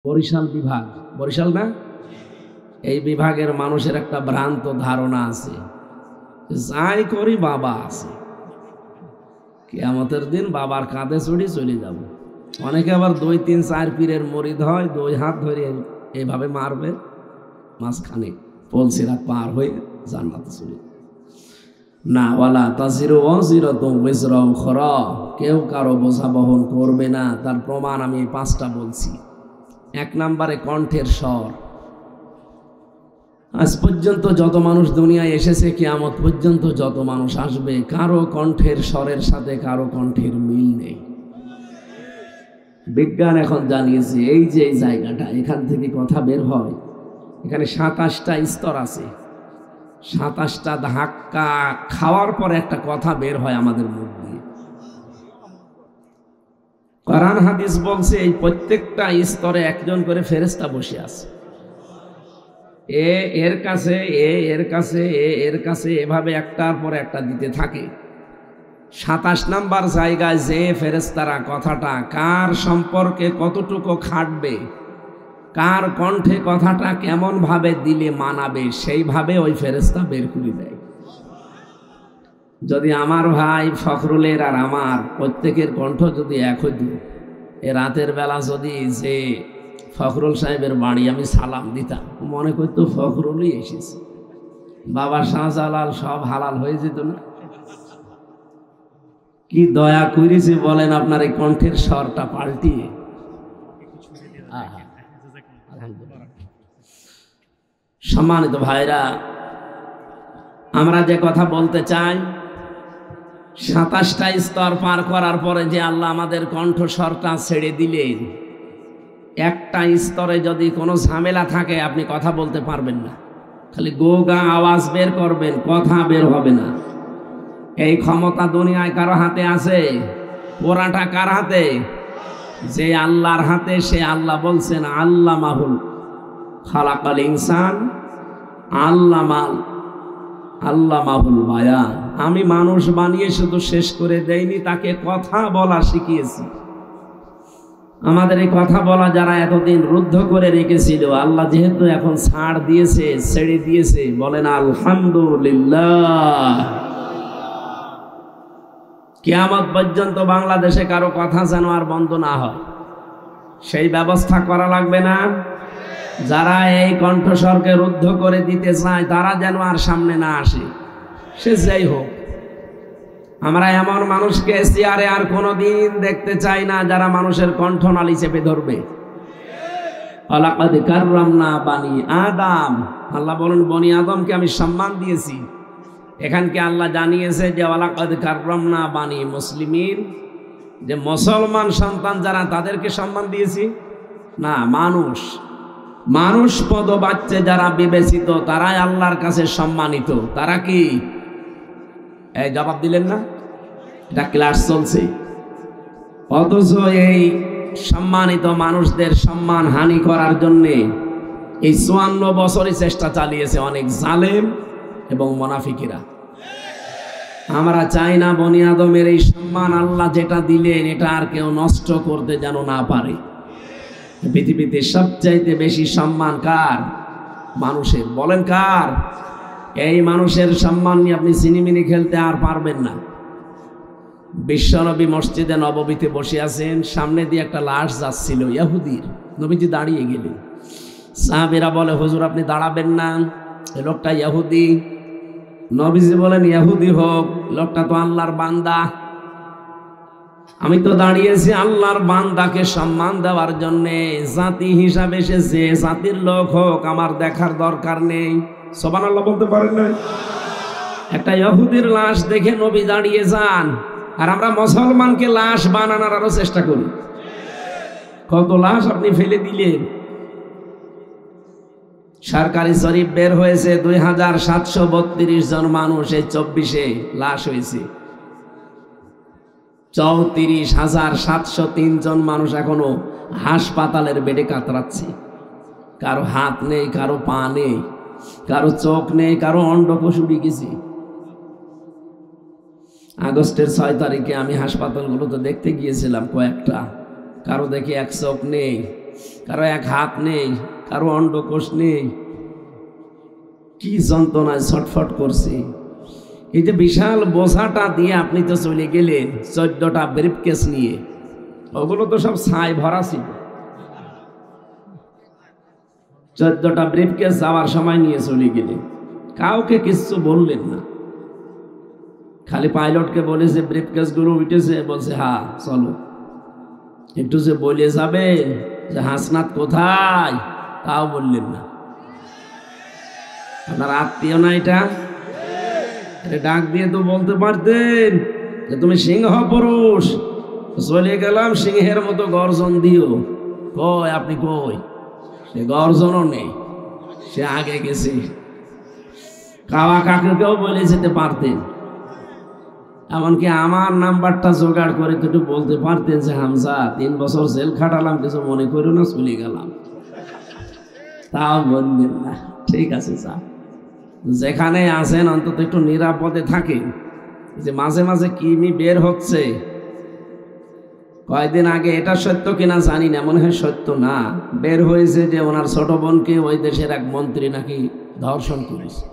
বরিশাল বিভাগ, বরিশাল না, এই বিভাগের মানুষের একটা ভ্রান্ত ধারণা আছে, যাই করি বাবা আছে, কিয়ামতের দিন বাবার কাঁধে চড়ি চলে যাব। অনেকে আবার 2, 3, 4 পীরের মুরিদ হয়, 2 হাত ধরে এইভাবে মারবে, মাঝখানে পলসিরাত পার হয়ে জান্নাতে চলে না। ওয়ালা তাজিরু ওয়াজিরাতুন বিজরা উখরা, কেউ কারো বোঝা বহন করবে না। তার প্রমাণ আমি 5টা বলছি। 1 নম্বরে কণ্ঠের স্বর। আজ পর্যন্ত যত মানুষ দুনিয়ায় এসেছে, কিয়ামত পর্যন্ত যত মানুষ আসবে, কারো কণ্ঠের স্বরের সাথে কারো কণ্ঠের মিল নেই। বিজ্ঞান এখন জানিয়েছে এই যে এই জায়গাটা, এখান থেকে কথা বের হয়, এখানে 27টা স্তর আছে। 27টা ধাক্কা খাওয়ার পরে একটা কথা বের হয় আমাদের মুখ দিয়ে। কোরআন হাদিস বলছে এই প্রত্যেকটা স্তরে একজন করে ফেরেশতা বসে আছে। এর কাছে, এর কাছে, এর কাছে, এভাবে একটার পর একটা দিতে থাকে। 27 নাম্বার জায়গায় যে ফেরেশতারা কথাটা কার সম্পর্কে কতটুকু খাটবে, কার কণ্ঠে কথাটা কেমন ভাবে দিলে মানাবে, সেইভাবে ওই ফেরেশতা বের করে দেয়। যদি আমার ভাই ফখরুলের আর আমার প্রত্যেকের কণ্ঠ যদি এক হইত, এ রাতের বেলা যদি যে ফখরুল সাহেবের বাড়ি আমি সালাম দিতাম, মনে করতো ফখরুলই এসেছে, বাবা শাহজালাল সব হালাল হয়ে যেত না? কি দয়া করেছে বলেন আপনার এই কণ্ঠের স্বরটা পাল্টিয়ে। সম্মানিত ভাইরা, আমরা যে কথা বলতে চাই, 27টা স্তর পার করার পরে যে আল্লাহ আমাদের কণ্ঠস্বরটা ছেড়ে দিলেন, একটা স্তরে যদি কোনো ঝামেলা থাকে আপনি কথা বলতে পারবেন না, খালি গোগা আওয়াজ বের করবেন, কথা বের হবে না। এই ক্ষমতা দুনিয়ায় কারো হাতে আছে? পুরাটা কার হাতে? যে আল্লাহর হাতে। সে আল্লাহ বলছেন আল্লামাহুল খালাকাল ইনসান আল্লামাহুল বায়ান। আমি মানুষ বানিয়ে শুধু শেষ করে দেইনি, তাকে কথা বলা শিখিয়েছি। আমাদের এই কথা বলা যারা এতদিন রুদ্ধ করে রেখেছিল, আল্লাহ যেহেতু এখন ছাড় দিয়েছে, ছেড়ে দিয়েছে, বলেন আলহামদুলিল্লাহ। কিয়ামত পর্যন্ত বাংলাদেশে কারো কথা যেন আর বন্ধ না হয়, সেই ব্যবস্থা করা লাগবে না? যারা এই কণ্ঠস্বরকে রুদ্ধ করে দিতে চায় তারা যেন আর সামনে না আসে, সে যাই হোক। আমরা এমন মানুষকে চেয়ারে আর কোনোদিন দেখতে চাই না যারা মানুষের কণ্ঠনালী চেপে ধরবে। ওয়ালাকাদ কাররামনা বানি আদম, আল্লাহ বলেন বনি আদমকে আমি সম্মান দিয়েছি। এখানকে আল্লাহ জানিয়েছে যে ওয়ালাকাদ কাররামনা বানি মুসলিমিন, যে মুসলমান সন্তান যারা তাদেরকে সম্মান দিয়েছি না, মানুষ পদবাচ্চে যারা বিবেচিত তারাই আল্লাহর কাছে সম্মানিত। তারা কি? এই জবাব দিলেন না? এটা ক্লাস চলছে, অথচ এই সম্মানিত মানুষদের সম্মান হানি করার জন্যে এই 54 বছরই চেষ্টা চালিয়েছে অনেক জালেম এবং মুনাফিকিরা। আমরা চাই না বনি আদমের এই সম্মান আল্লাহ যেটা দিলেন এটা আর কেউ নষ্ট করতে যেন না পারে। পৃথিবীতে সবচাইতে বেশি সম্মান কার? মানুষের। বলেন কার? এই মানুষের সম্মান নিয়ে আপনি সিনেমিনি খেলতে আর পারবেন না। বিশ্বনবী মসজিদে নববীতে বসে আছেন, সামনে দিয়ে একটা লাশ যাচ্ছিল ইহুদির, নবীজি দাঁড়িয়ে গেলেন। সাহাবীরা বলে হুজুর আপনি দাঁড়াবেন না, এই লোকটা ইহুদি। নবীজি বলেন ইহুদি হোক, লোকটা তো আল্লাহর বান্দা, আমি তো দাঁড়িয়েছি আল্লাহর বান্দাকে সম্মান দেওয়ার জন্যে। জাতি হিসাবে সে যে জাতির লোক হোক আমার দেখার দরকার নেই। সুবহানাল্লাহ বলতে পারেন না? একটা ইহুদির লাশ দেখে নবী দাঁড়িয়ে যান, আর আমরা মুসলমানকে লাশ বানানোর আরো চেষ্টা করি। কত লাশ আপনি ফেলে দিলেন। সরকারি শরীফ বের হয়েছে 2732 জন মানুষ এই 24-এ লাশ হয়েছে। 34,703 জন মানুষ এখনো হাসপাতালের বেডে কাতরাচ্ছে। কারো হাত নেই, কারো পা নেই, কারো চোখ নেই, কারো অন্ডকোষ উড়ে গেছে। আগস্টের 6 তারিখে আমি হাসপাতালগুলোতে দেখতে গিয়েছিলাম কয়েকটা, কারো দেখি এক চোখ নেই, কারো এক হাত নেই, কারো অন্ডকোষ নেই, কি যন্ত্রণায় ছটফট করছে। এই যে বিশাল বোঝাটা দিয়ে আপনি তো চলে গেলেন 14টা ব্রিফকেস নিয়ে, ওগুলো তো সব ছাই ভরা ছিল। 14টা ব্রিফকেস যাওয়ার সময় নিয়ে চলে গেলেন, কাউকে কিচ্ছু বললেন না, খালি পাইলটকে বলেছে ব্রিফকেস গুলো উঠেছে, বলছে হ্যাঁ চলো। একটু যে বলে যাবে যে হাসনাত কোথায়, তাও বললেন না। আপনার আত্মীয় না এটা? ডাক দিয়ে তো বলতে পারতেন যে তুমি সিংহ পুরুষ, চলে গেলাম সিংহের মতো গর্জন দিও। কই আপনি কই? সে গর্জনও নেই, সে আগে গেছে। কাওয়া কাকুকেও বলে যেতে পারতেন, এমনকি আমার নাম্বারটা জোগাড় করে তো একটু বলতে পারতেন যে হামজা 3 বছর জেল খাটালাম, কিছু মনে করো না, চলে গেলাম। তাও বললেন না। ঠিক আছে স্যার, যেখানে আছেন অন্তত একটু নিরাপদে থাকে। যে মাঝে মাঝে কিমি বের হচ্ছে, কয়েকদিন আগে এটা সত্য কিনা জানি না, মনে হয় সত্য না, বের হয়েছে যে ওনার ছোট বোনকে ওই দেশের এক মন্ত্রী নাকি ধর্ষণ করেছে।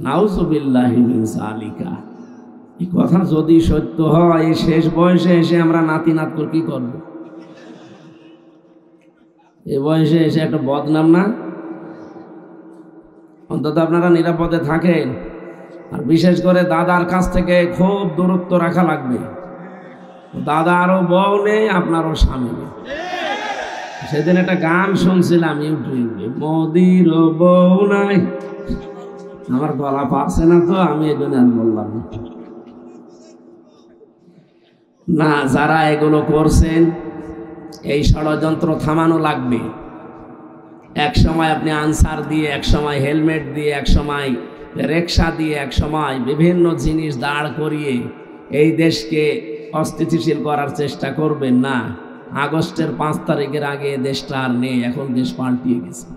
নাউজুবিল্লাহি মিন যালিকা। এই কথা যদি সত্য হয়, এই শেষ বয়সে এসে আমরা নাতি নাত করে কি করব? এই বয়সে এসে একটা বদনাম না? অন্তত আপনারা নিরাপদে থাকেন। আর বিশেষ করে দাদার কাছ থেকে খুব দূরত্ব রাখা লাগবে। দাদারও বউ নেই, আপনারও স্বামী নেই। সেদিন একটা গান শুনছিলাম ইউটিউবে, মোদির বউ নাই। আমার গলা পাচ্ছে না তো, আমি এই জন্য আর বললাম না। যারা এগুলো করছেন, এই ষড়যন্ত্র থামানো লাগবে। এক সময় আপনি আনসার দিয়ে, এক সময় হেলমেট দিয়ে, এক সময় রিকশা দিয়ে, এক সময় বিভিন্ন জিনিস দাঁড় করিয়ে এই দেশকে অস্থিতিশীল করার চেষ্টা করবেন না। আগস্টের 5 তারিখের আগে দেশটা আর নেই, এখন দেশ পাল্টিয়ে গেছে।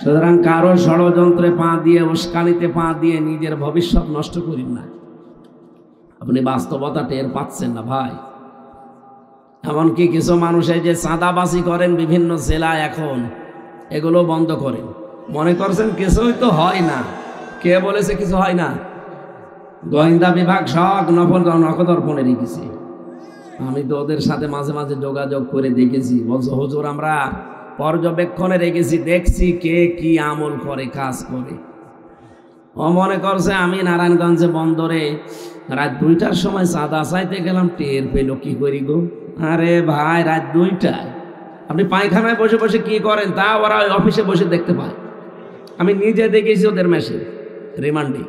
সুতরাং কারো ষড়যন্ত্রে পা দিয়ে, উস্কানিতে পা দিয়ে নিজের ভবিষ্যৎ নষ্ট করেন না। আপনি বাস্তবতা টের পাচ্ছেন না ভাই। এমনকি কিছু মানুষ এই যে চাঁদাবাজি করেন বিভিন্ন জেলায়, এখন এগুলো বন্ধ করেন। মনে করছেন কিছুই তো হয় না। কে বলেছে কিছু হয় না? গোয়েন্দা বিভাগ সব নখদর্পণে রেখেছে। আমি তো ওদের সাথে মাঝে মাঝে যোগাযোগ করে দেখেছি, বলছো হুজুর আমরা পর্যবেক্ষণে রেখেছি, দেখছি কে কি আমল করে, কাজ করে। ও মনে করছে আমি নারায়ণগঞ্জে বন্দরে রাত 2টার সময় চাঁদা চাইতে গেলাম, টের পেল কি করি গো? আরে ভাই, রাত 2টায় আপনি পায়খানায় বসে বসে কি করেন তা ওরা অফিসে বসে দেখতে পায়। আমি নিজে দেখেছি ওদের মেশিন রিমান্ডে।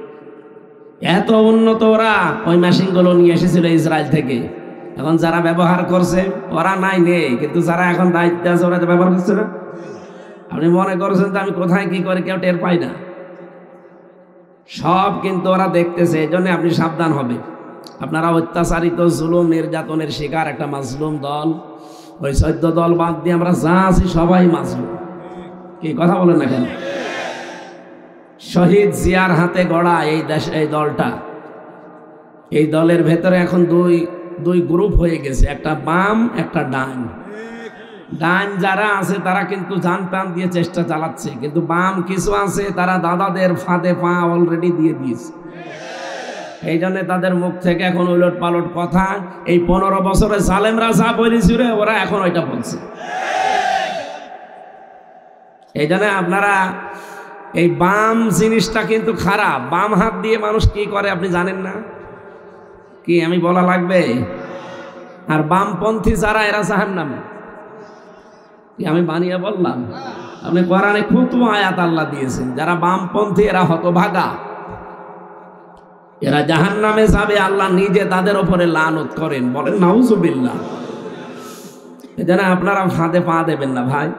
এত উন্নত ওরা ওই মেশিনগুলো নিয়ে এসেছিল ইসরায়েল থেকে। এখন যারা ব্যবহার করছে ওরা নাই নেই, কিন্তু যারা এখন দায়িত্বে আছে ওরা তো ব্যবহার করছে না। আপনি মনে করছেন যে আমি কোথায় কি করে কেউ টের পাই না? সব কিন্তু ওরা দেখতেছে। এই জন্য আপনি সাবধান হবে। আপনারা অত্যাচারিত, জুলুম, নির্যাতনের শিকার একটা মাজলুম দল। ওই 14 দল বাদ দিয়ে আমরা যা আছি সবাই মাজলুম। কি কথা বলেন না কেন? শহীদ জিয়ার হাতে গড়া এই দেশ, এই দলটা, এই দলের ভেতরে এখন দুই গ্রুপ হয়ে গেছে, একটা বাম একটা ডান। ডান যারা আছে তারা কিন্তু জান প্রাণ দিয়ে চেষ্টা চালাচ্ছে, কিন্তু বাম কিছু আছে তারা দাদাদের ফাঁদে পা অলরেডি দিয়ে দিয়েছে। এই জন্য তাদের মুখ থেকে এখন উলট পালট কথা। এই 15 বছরে জালেমরা যা বলেছিল ওরা এখন ওইটা বলছে। এই জন্য আপনারা এই বাম জিনিসটা কিন্তু খারাপ। বাম হাত দিয়ে মানুষ কি করে আপনি জানেন না কি? আমি বলা লাগবে? আর বামপন্থী যারা, এরা জাহান্নামে। কি আমি বানিয়ে বললাম? আপনি কোরআনে কত আয়াত আল্লাহ দিয়েছেন। যারা বামপন্থী এরা হতভাগা, এরা জাহান্নামে যাবে। আল্লাহ নিজে তাদের উপরে লানত করেন, বলেন নাউজুবিল্লাহ। এজন্য আপনারা ফাঁদে পা দেবেন না ভাই।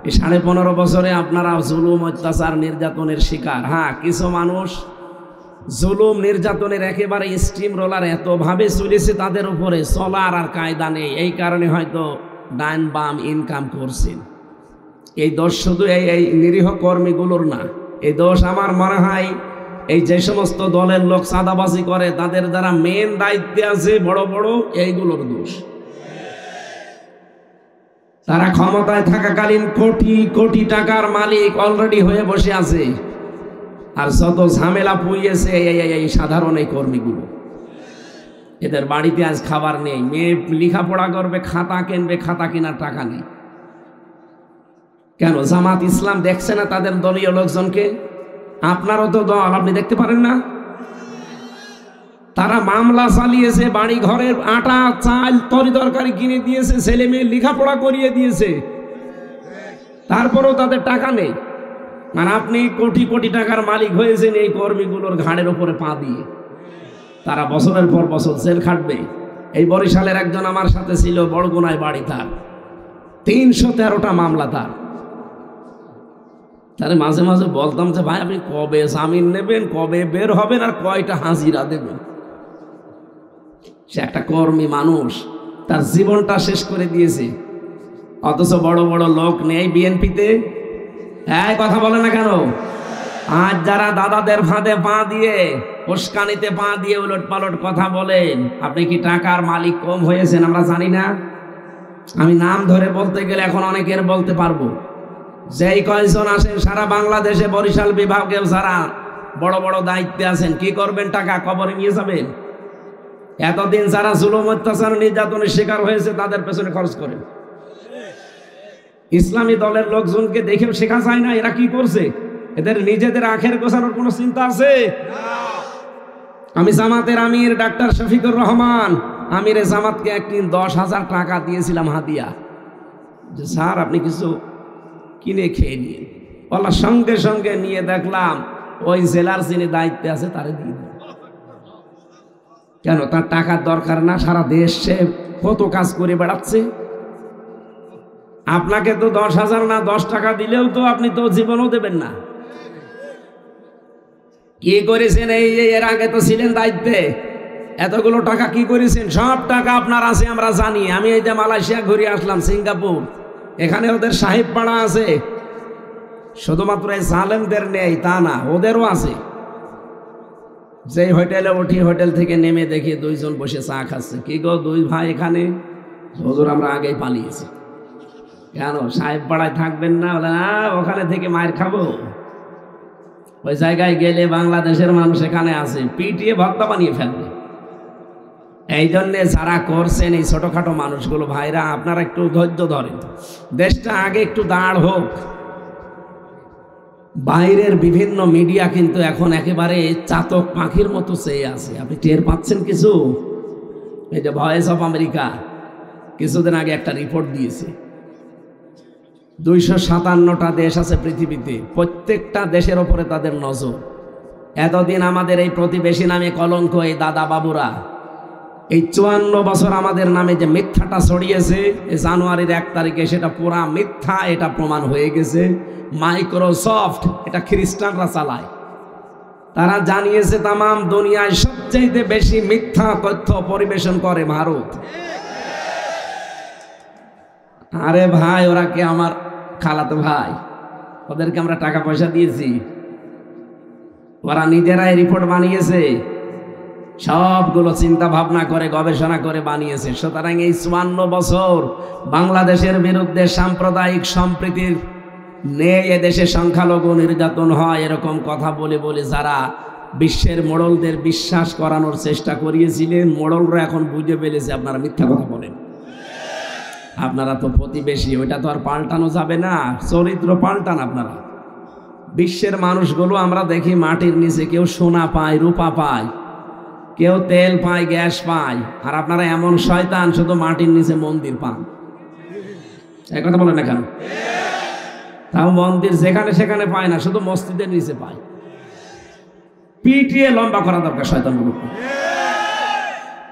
এই 15.5 বছরে আপনারা জুলুম, অত্যাচার, নির্যাতনের শিকার। হ্যাঁ, কিছু মানুষ জুলুম নির্যাতনের একেবারে স্টিম রোলার এতভাবে চলেছে, তাদের উপরে চলার আর কায়দা নেই। এই কারণে হয়তো ডান বাম ইনকাম করছেন। এই দোষ শুধু এই নিরীহ কর্মীগুলোর না, এই দোষ আমার মনে হয় এই যে সমস্ত দলের লোক চাঁদাবাজি করে তাদের যারা মেন দায়িত্বে আছে বড় বড়, এইগুলোর দোষ। তারা ক্ষমতায় থাকাকালীন কোটি কোটি টাকার মালিক অলরেডি হয়ে বসে আছে, আর যত ঝামেলা পুইয়েছে এই সাধারণ এই কর্মীগুলো। এদের বাড়িতে আজ খাবার নেই, মেয়ে লেখাপড়া করবে, খাতা কিনবে, খাতা কেনার টাকা নেই। কেন? জামাত ইসলাম দেখছে না তাদের দলীয় লোকজনকে? আপনারও তো দল, আপনি দেখতে পারেন না? তারা মামলা চালিয়েছে, বাড়ি ঘরের আটা চাল তরি তরকারি কিনে দিয়েছে, ছেলে মেয়ে লেখাপড়া করিয়ে দিয়েছে, তারপরেও তাদের টাকা নেই। আর আপনি কোটি কোটি টাকার মালিক হয়েছেন এই কর্মীগুলোর ঘাড়ের উপরে পা দিয়ে। তারা বছরের পর বছর জেল খাটবে। এই বরিশালের একজন আমার সাথে ছিল, বড়গুনায় বাড়ি, তার 313টা মামলা। তার মাঝে মাঝে বলতাম যে ভাই আপনি কবে জামিন নেবেন, কবে বের হবেন, আর কয়টা হাজিরা দেবেন? সে একটা কর্মী মানুষ, তার জীবনটা শেষ করে দিয়েছে, অথচ বড় বড় লোক নেই বিএনপিতে। হ্যাঁ, কথা বলে না কেন? আজ যারা দাদাদের ফাঁদে পা দিয়ে, উস্কানিতে পা দিয়ে উলট পালট কথা বলেন, আপনি কি টাকার মালিক কম হয়েছেন আমরা জানি না? আমি নাম ধরে বলতে গেলে এখন অনেকের বলতে পারবো। যেই কয়েকজন আসেন সারা বাংলাদেশে, বরিশাল বিভাগে যারা বড় বড় দায়িত্বে আছেন, কি করবেন? টাকা কবরে নিয়ে যাবেন? এতদিন যারা জুলুম অত্যাচার নির্যাতনের শিকার হয়েছে তাদের পেছনে খরচ করেন। ইসলামী দলের লোকজনকে দেখেও শেখা যায় না এরা কি করছে। এদের নিজেদের আখের গোছানোর কোনো চিন্তা আছে? আমি জামাতের আমির ডাক্তার শফিকুর রহমান, আমিরে জামাতকে একদিন 10,000 টাকা দিয়েছিলাম হাদিয়া, যে স্যার আপনি কিছু কিনে খেয়ে নিয়ে। বলার সঙ্গে সঙ্গে নিয়ে দেখলাম ওই জেলার যিনি দায়িত্বে আছে তারে দিয়ে দিল। কেন? তার টাকার দরকার না? সারা দেশ সে কত কাজ করে বেড়াচ্ছে। আপনাকে তো 10,000 না 10 টাকা দিলেও তো আপনি তো জীবনও দেবেন না। কি করেছেন? এই এর আগে তো ছিলেন দায়িত্বে, এতগুলো টাকা কি করেছেন? সব টাকা আপনার আছে আমরা জানি। আমি এই যে মালয়েশিয়া ঘুরে আসলাম, সিঙ্গাপুর, এখানে ওদের সাহেব পাড়া আছে। শুধুমাত্র এই জালেমদের নেই তা না, ওদেরও আছে। যে হোটেলে উঠি, হোটেল থেকে নেমে দেখি 2 জন বসে চা খাচ্ছে। কি গো 2 ভাই এখানে? হুজুর আমরা আগেই পালিয়েছি। কেন? সাহেব পাড়ায় থাকবেন না? বলে না, ওখানে থেকে মায়ের খাবো। ওই জায়গায় গেলে বাংলাদেশের মানুষ এখানে আছে, পিটিয়ে ভক্তা বানিয়ে ফেলবে। এই জন্যে যারা করছেন এই ছোটখাটো মানুষগুলো, ভাইরা আপনারা একটু ধৈর্য ধরেন, দেশটা আগে একটু দাঁড় হোক। বাইরের বিভিন্ন মিডিয়া কিন্তু এখন একেবারে চাতক পাখির মতো চেয়ে আছে। আপনি টের পাচ্ছেন কিছু? এই যে ভয়েস অফ আমেরিকা কিছুদিন আগে একটা রিপোর্ট দিয়েছে, 257টা দেশ আছে পৃথিবীতে, প্রত্যেকটা দেশের ওপরে তাদের নজর। এতদিন আমাদের এই প্রতিবেশী নামে কলঙ্ক, এই দাদা বাবুরা এই 54 বছর আমাদের নামে যে মিথ্যাটা ছড়িয়েছে, এই জানুয়ারির 1 তারিখে সেটা পুরা মিথ্যা, এটা প্রমাণ হয়ে গেছে। মাইক্রোসফট এটা খ্রিস্টানরা চালায়। তারা জানিয়েছে তামাম দুনিয়ায় সবচেয়ে বেশি মিথ্যা তথ্য পরিবেশন করে ভারত। আরে ভাই, ওরা কি আমার খালাতো ভাই? ওদেরকে আমরা টাকা পয়সা দিয়েছি? ওরা নিজেরাই রিপোর্ট বানিয়েছে, সবগুলো চিন্তা ভাবনা করে গবেষণা করে বানিয়েছে। সুতরাং এই 54 বছর বাংলাদেশের বিরুদ্ধে সাম্প্রদায়িক সম্প্রীতির নেই, এদেশে সংখ্যালঘু নির্যাতন হয়, এরকম কথা বলে বলে যারা বিশ্বের মোড়লদের বিশ্বাস করানোর চেষ্টা করিয়েছিলেন, মোড়লরা এখন বুঝে ফেলেছে আপনারা মিথ্যা কথা বলেন। আপনারা তো প্রতিবেশী, ওইটা তো আর পাল্টানো যাবে না। চরিত্র পাল্টান আপনারা। বিশ্বের মানুষগুলো আমরা দেখি মাটির নিচে কেউ সোনা পায়, রূপা পায়, কেউ তেল পায়, গ্যাস পায়, আর আপনারা এমন শয়তান শুধু মাটির নিচে মন্দির পান। এই কথা বলেন না কেন? তাও মন্দির যেখানে সেখানে পায় না, শুধু মসজিদের নিচে পায়। পিটিয়ে লম্বা করা দরকার শয়তানগুলো।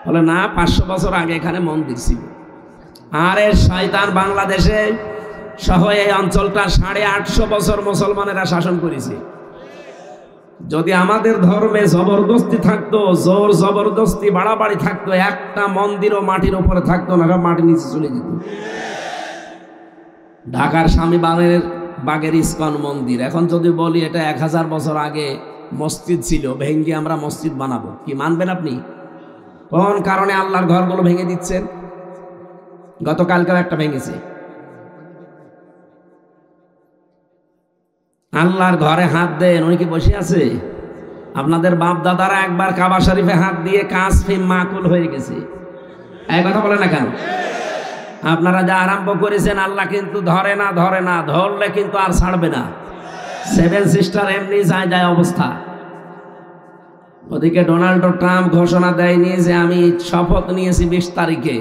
বলে না, 500 বছর আগে এখানে মন্দির ছিল। আরে শয়তান বাংলাদেশে সহ এই অঞ্চলটা 850 বছর মুসলমানেরা শাসন করেছে। যদি আমাদের ধর্মে জবরদস্তি থাকতো, জোর জবরদস্তি বাড়াবাড়ি থাকতো, একটা মন্দিরও মাটির উপরে থাকতো না, মাটির নিচে চলে যেত। ঢাকার স্বামী বাগের ইস্কন মন্দির, এখন যদি বলি এটা 1000 বছর আগে মসজিদ ছিল, ভেঙ্গে আমরা মসজিদ বানাবো, কি মানবেন আপনি? কোন কারণে আল্লাহর ঘরগুলো ভেঙে দিচ্ছেন? গতকালকেও একটা ভেঙেছে। আল্লাহর ঘরে হাত দেন, উনি কি বসে আছে? আপনাদের বাপ দাদারা একবার কাবা শরীফে হাত দিয়ে কাজ ফিম মাকুল হয়ে গেছে। এই কথা বলে না কেন? আপনারা যা আরম্ভ করেছেন আল্লাহ কিন্তু ধরে না, ধরলে কিন্তু আর ছাড়বে না। সেভেন সিস্টার এমনি যায় অবস্থা। ওদিকে ডোনাল্ড ট্রাম্প ঘোষণা দেয়নি যে আমি শপথ নিয়েছি 20 তারিখে,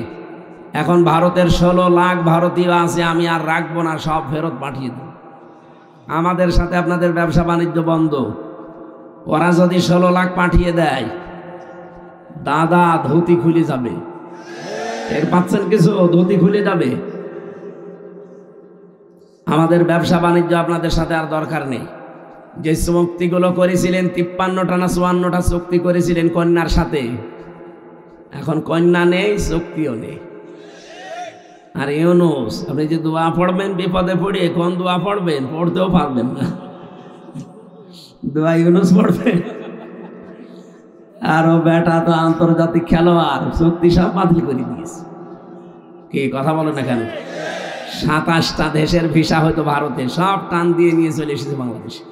এখন ভারতের 16 লাখ ভারতীয় আছে, আমি আর রাখবো না, সব ফেরত পাঠিয়ে দেব। আমাদের সাথে আপনাদের ব্যবসা বাণিজ্য বন্ধ। ওরা যদি 16 লাখ পাঠিয়ে দেয়, দাদা ধুতি খুলে যাবে। এর পাচ্ছেন কিছু? ধুতি খুলে যাবে। আমাদের ব্যবসা বাণিজ্য আপনাদের সাথে আর দরকার নেই। যে চুক্তিগুলো করেছিলেন, 53টা না 54টা চুক্তি করেছিলেন কন্যার সাথে, এখন কন্যা নেই, চুক্তিও নেই। আর ইউনূস, আপনি যে দোয়া পড়বেন বিপদে পড়ে, কোন দোয়া পড়বেন? পড়তেও পারবেন না। দোয়া ইউনূস পড়বেন, আর ও বেটা তো আন্তর্জাতিক খেলোয়াড়, চুক্তি সব বাতিল করে দিয়েছে। কি কথা বলে না কেন? 27টা দেশের ভিসা হয়তো ভারতে, সব টান দিয়ে নিয়ে চলে এসেছে বাংলাদেশে।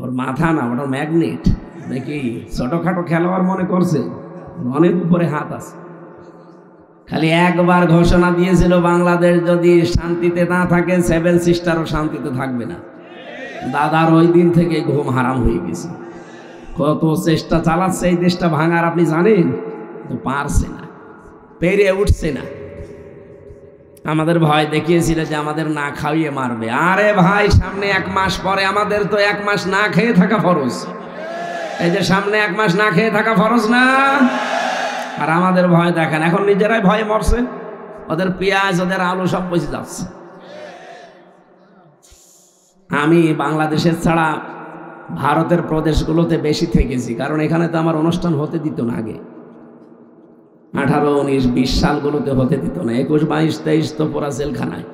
ওর মাথা না, ওটা ম্যাগনেট নাকি? ছোটখাটো খেলোয়াড় মনে করছে, অনেক উপরে হাত আছে। খালি একবার ঘোষণা দিয়েছিল বাংলাদেশ যদি শান্তিতে না থাকে, সেভেন সিস্টারও শান্তিতে থাকবে না। দাদার ওই দিন থেকে ঘুম হারাম হয়ে গেছে। কত চেষ্টা চালাচ্ছে এই দেশটা ভাঙার, আপনি জানেন তো, পারছে না, পেরে উঠছে না। আমাদের ভয় দেখিয়েছিল যে আমাদের না খাইয়ে মারবে। আরে ভাই, সামনে 1 মাস পরে আমাদের তো 1 মাস না খেয়ে থাকা ফরজ। এই যে সামনে 1 মাস না খেয়ে থাকা ফরজ না? আর আমাদের ভয় দেখেন, এখন নিজেরাই ভয়ে মরছে। ওদের পেঁয়াজ, ওদের আলু সব পচে যাচ্ছে। আমি বাংলাদেশের ছাড়া ভারতের প্রদেশগুলোতে বেশি থেকেছি, কারণ এখানে তো আমার অনুষ্ঠান হতে দিত না আগে। 18, 19, 20 সালগুলোতে হতে দিত না। 21, 22, 23 তো পুরা জেলখানায়।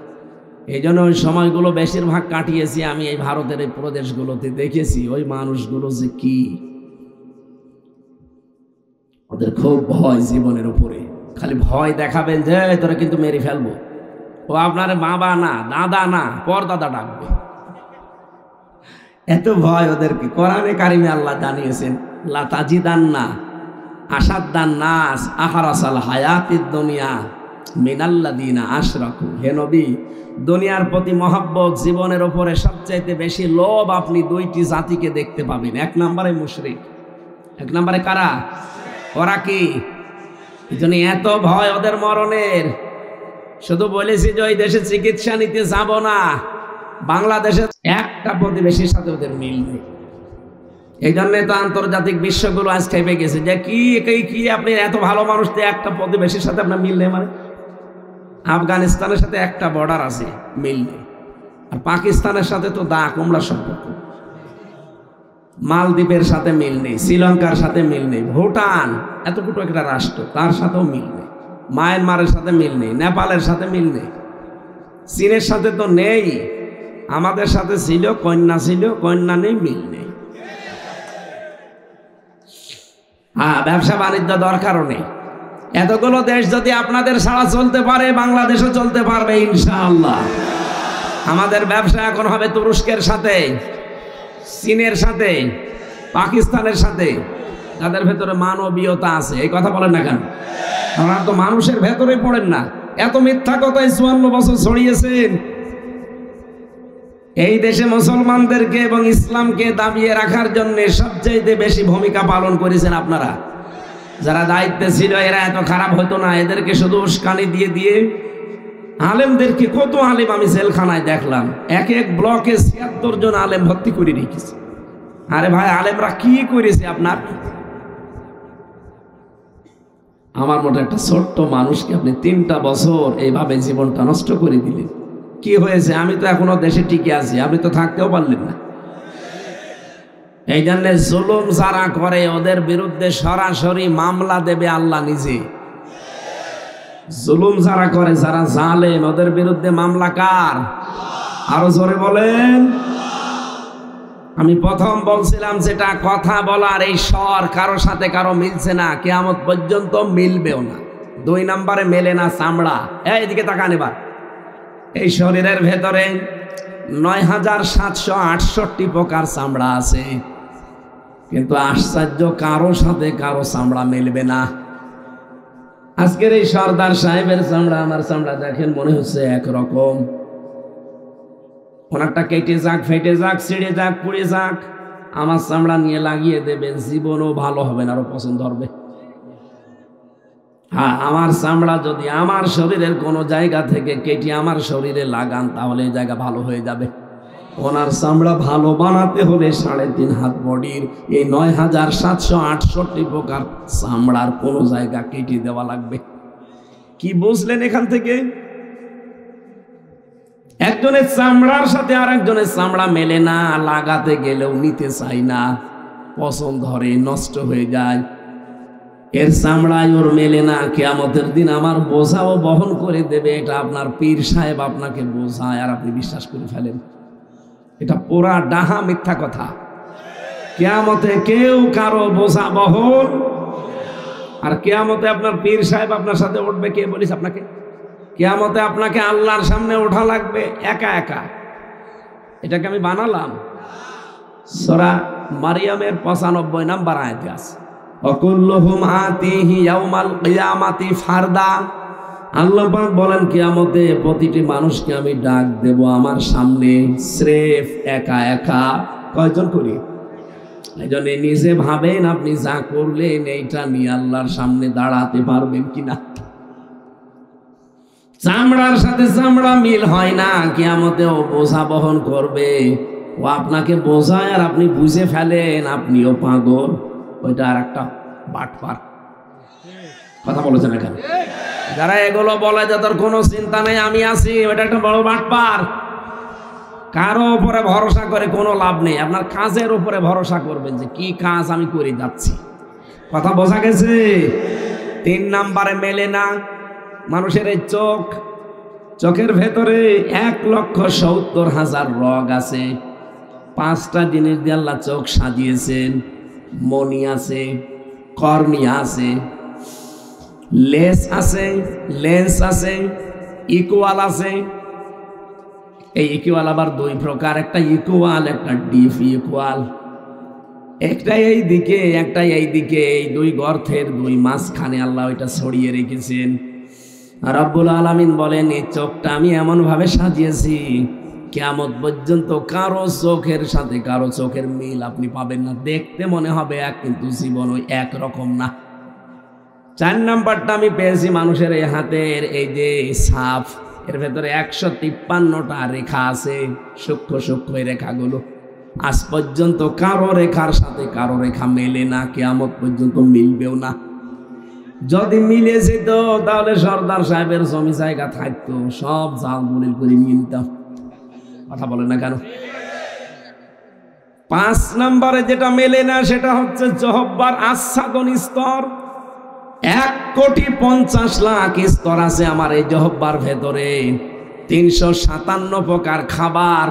এই জন্য ওই সময়গুলো বেশিরভাগ কাটিয়েছি আমি এই ভারতের এই প্রদেশগুলোতে। দেখেছি ওই মানুষগুলো যে কি, ওদের খুব ভয় জীবনের উপরে। খালি ভয় দেখাবেন যে তোরা কিন্তু মেরে ফেলবো, ও আপনার বাবা না, দাদা না, পরদাদা ডাকবে। এত ভয় ওদেরকে। কোরআনে কারিমে আল্লাহ জানিয়েছেন, লা তাজিদান্না আসাদ্দান নাস আহরাসাল হায়াতিদ দুনিয়া মিনাল্লাযিনা আশরাকু। হে নবী, দুনিয়ার প্রতি মহব্বত, জীবনের উপরে সবচাইতে বেশি লোভ আপনি 2টি জাতিকে দেখতে পাবেন। 1 নম্বরে মুশরিক। 1 নম্বরে কারা? ওরা কি? এই জন্য এত ভয় ওদের মরণের। শুধু বলেছি যে ওই দেশে চিকিৎসা নিতে যাব না, বাংলাদেশের একটা প্রতিবেশীর সাথে ওদের মিল নেই। এই জন্যে তো আন্তর্জাতিক বিশ্বগুলো আজ খেপে গেছে যে কি আপনি এত ভালো মানুষ, একটা প্রতিবেশীর সাথে আপনার মিল নেই। মানে আফগানিস্তানের সাথে একটা বর্ডার আছে, মিল নেই। আর পাকিস্তানের সাথে তো দা কুমড়া সম্পর্ক। মালদ্বীপের সাথে মিল নেই, শ্রীলঙ্কার সাথে মিল নেই, ভুটান এতটুকু একটা রাষ্ট্র, তার সাথেও মিল নেই। মায়ানমারের সাথে মিল নেই, নেপালের সাথে মিল নেই, চীনের সাথে তো নেই। আমাদের সাথে ছিল, কন্যা নেই, মিল নেই। হ্যাঁ, ব্যবসা বাণিজ্য দরকারও নেই। এতগুলো দেশ যদি আপনাদের ছাড়া চলতে পারে, বাংলাদেশও চলতে পারবে ইনশাআল্লাহ। আমাদের ব্যবসা এখন হবে তুরস্কের সাথে, চীনের সাথে, পাকিস্তানের সাথে, তাদের ভেতরে মানবীয়তা আছে। এই কথা বলেন না কেন? আপনারা তো মানুষের ভেতরে পড়েন না। এত মিথ্যা কথাই 54 বছর ছড়িয়েছেন। এই দেশে মুসলমানদেরকে এবং ইসলামকে দাবিয়ে রাখার জন্য সবচেয়ে বেশি ভূমিকা পালন করেছেন আপনারা। যারা দায়িত্বে ছিল এরা এত খারাপ হতো না। এদেরকে শুধু উস্কানি দিয়ে দিয়ে আলেমদেরকে, কত আলেম আমি জেলখানায় দেখলাম, এক ব্লকে 76 জন আলেম ভর্তি করে রেখেছে। আরে ভাই, আলেমরা কি করেছে আপনার? আমার মতো একটা ছোট্ট মানুষকে আপনি 3টা বছর এইভাবে জীবনটা নষ্ট করে দিলেন। কি হয়েছে? আমি তো এখনো দেশে টিকে আছি, আপনি তো থাকতেও পারলেন না। এই জন্য জুলুম যারা করে ওদের বিরুদ্ধে সরাসরি মামলা দেবে আল্লাহ নিজে। জুলুম যারা করে, যারা জালেম, ওদের বিরুদ্ধে মামলা কার? আরো জোরে বলেন। আমি প্রথম বলছিলাম যেটা কথা বলার এই স্বর কারো সাথে কারো মিলছে না, কিয়ামত পর্যন্ত মিলবেও না। 2 নম্বরে মেলে না চামড়া। এইদিকে তাকান এবার। এই শরীরের ভেতরে ৯,৭৬৮ প্রকার চামড়া আছে, কিন্তু আশ্চর্য কারো সাথে কারো চামড়া মিলবে না। আজকের এই সর্দার সাহেবের চামড়া আমার চামড়া দেখেন, মনে হচ্ছে একরকম। ওনারটা কেটে যাক, ফেটে যাক, ছিঁড়ে যাক, পুড়ে যাক, আমার চামড়া নিয়ে লাগিয়ে দেবেন, জীবনও ভালো হবে না, আরো পছন্দ হবে। হ্যাঁ, আমার চামড়া যদি আমার শরীরের কোনো জায়গা থেকে কেটে আমার শরীরে লাগান, তাহলে এই জায়গা ভালো হয়ে যাবে। ওনার চামড়া ভালো বানাতে হলে 3.5 হাত বডির এই ৯,৭৬৮ প্রকার চামড়ার কোনো জায়গা কেটে দেওয়া লাগবে। কি বুঝলেন এখান থেকে? একজনের চামড়ার সাথে আর একজনের চামড়া মেলে না, লাগাতে গেলেও নিতে চাই না, পছন্দ ধরে, নষ্ট হয়ে যায়। এর চামড়ায় ওর মেলে না, কিয়ামতের দিন আমার বোঝাও বহন করে দেবে। এটা আপনার পীর সাহেব আপনাকে বোঝায় আর আপনি বিশ্বাস করে ফেলেন। এটা পুরা ডাহা মিথ্যা কথা। কিয়ামতে কেউ কারো বোঝা বহন, আর কিয়ামতে আপনার পীর সাহেব আপনার সাথে উঠবে। কে বলিস আপনাকে? কিয়ামতে আপনাকে আল্লাহর সামনে ওঠা লাগবে একা একা। এটাকে আমি বানালাম। সূরা মারিয়ামের 95 নম্বর আয়াতে আছে, অকুল্লুহুম আতিহি ইয়াউমাল কিয়ামাতি ফারদা। আল্লাহ পাক বলেন, কিয়ামতে প্রতিটি মানুষকে আমি ডাক দেব আমার সামনে, স্রেফ একা একা। কয়জন করি? এইজন্য নিজে ভাবেন আপনি যা করলেন এইটা নিয়ে আল্লাহর সামনে দাঁড়াতে পারবেন কিনা। চামড়ার সাথে চামড়া মিল হয় না, কিয়ামতেও বোঝা বহন করবে। ও আপনাকে বোঝায় আর আপনি বুঝে ফেলেন আপনিও পাগল, ওইটা আর একটা বাটপার। কথা বলেছেন এখানে যারা এগুলো বলে যে তোর কোনো চিন্তা নেই আমি আছি, ওইটা একটা বড় বাটপার। কারো উপরে ভরসা করে কোনো লাভ নেই। আপনার কাজের উপরে ভরসা করবেন যে কি কাজ আমি করে যাচ্ছি। কথা বোঝা গেছে? 3 নাম্বারে মেলে না মানুষের এই চোখ। চোখের ভেতরে 1,70,000 রগ আছে। 5টা জিনিস দিয়ে আল্লাহ চোখ সাজিয়েছেন। মনি আছে, কর্নিয়া আছে, লেন্স আছে, লেন্স আছে, ইকুয়াল আছে। এই ইকুয়াল আবার 2 প্রকার, একটা ইকুয়াল একটা ডিপ ইকুয়াল। একটা এই দিকে একটা এই দিকে, এই 2 গর্তের 2 মাঝখানে আল্লাহ ওইটা ছড়িয়ে রেখেছেন। রব্বুল আলামিন বলেন, এই চোখটা আমি এমন ভাবে সাজিয়েছি কিয়ামত পর্যন্ত কারো চোখের সাথে কারো চোখের মিল আপনি পাবেন না। দেখতে মনে হবে এক, কিন্তু জীবন ওই এক রকম না। 4 নাম্বারটা আমি পেয়েছি মানুষের এই হাতের এই যে ছাপ, এর ভেতরে 153টা রেখা আছে, সূক্ষ্ম সূক্ষ্ম এই রেখাগুলো। আজ পর্যন্ত কারো রেখার সাথে কারো রেখা মেলে না, কিয়ামত পর্যন্ত মিলবেও না। যদি মিলে যেত তাহলে সর্দার সাহেবের জমি জায়গা থাকতো, সব জাল দলিল করে নিয়ে নিতাম। কথা বলে না কেন? 5 নম্বরে যেটা মেলে না সেটা হচ্ছে জহব্বার আচ্ছাদন স্তর। 1,50,00,000 স্তর আছে আমার এই জহব্বার ভেতরে। 357 প্রকার খাবার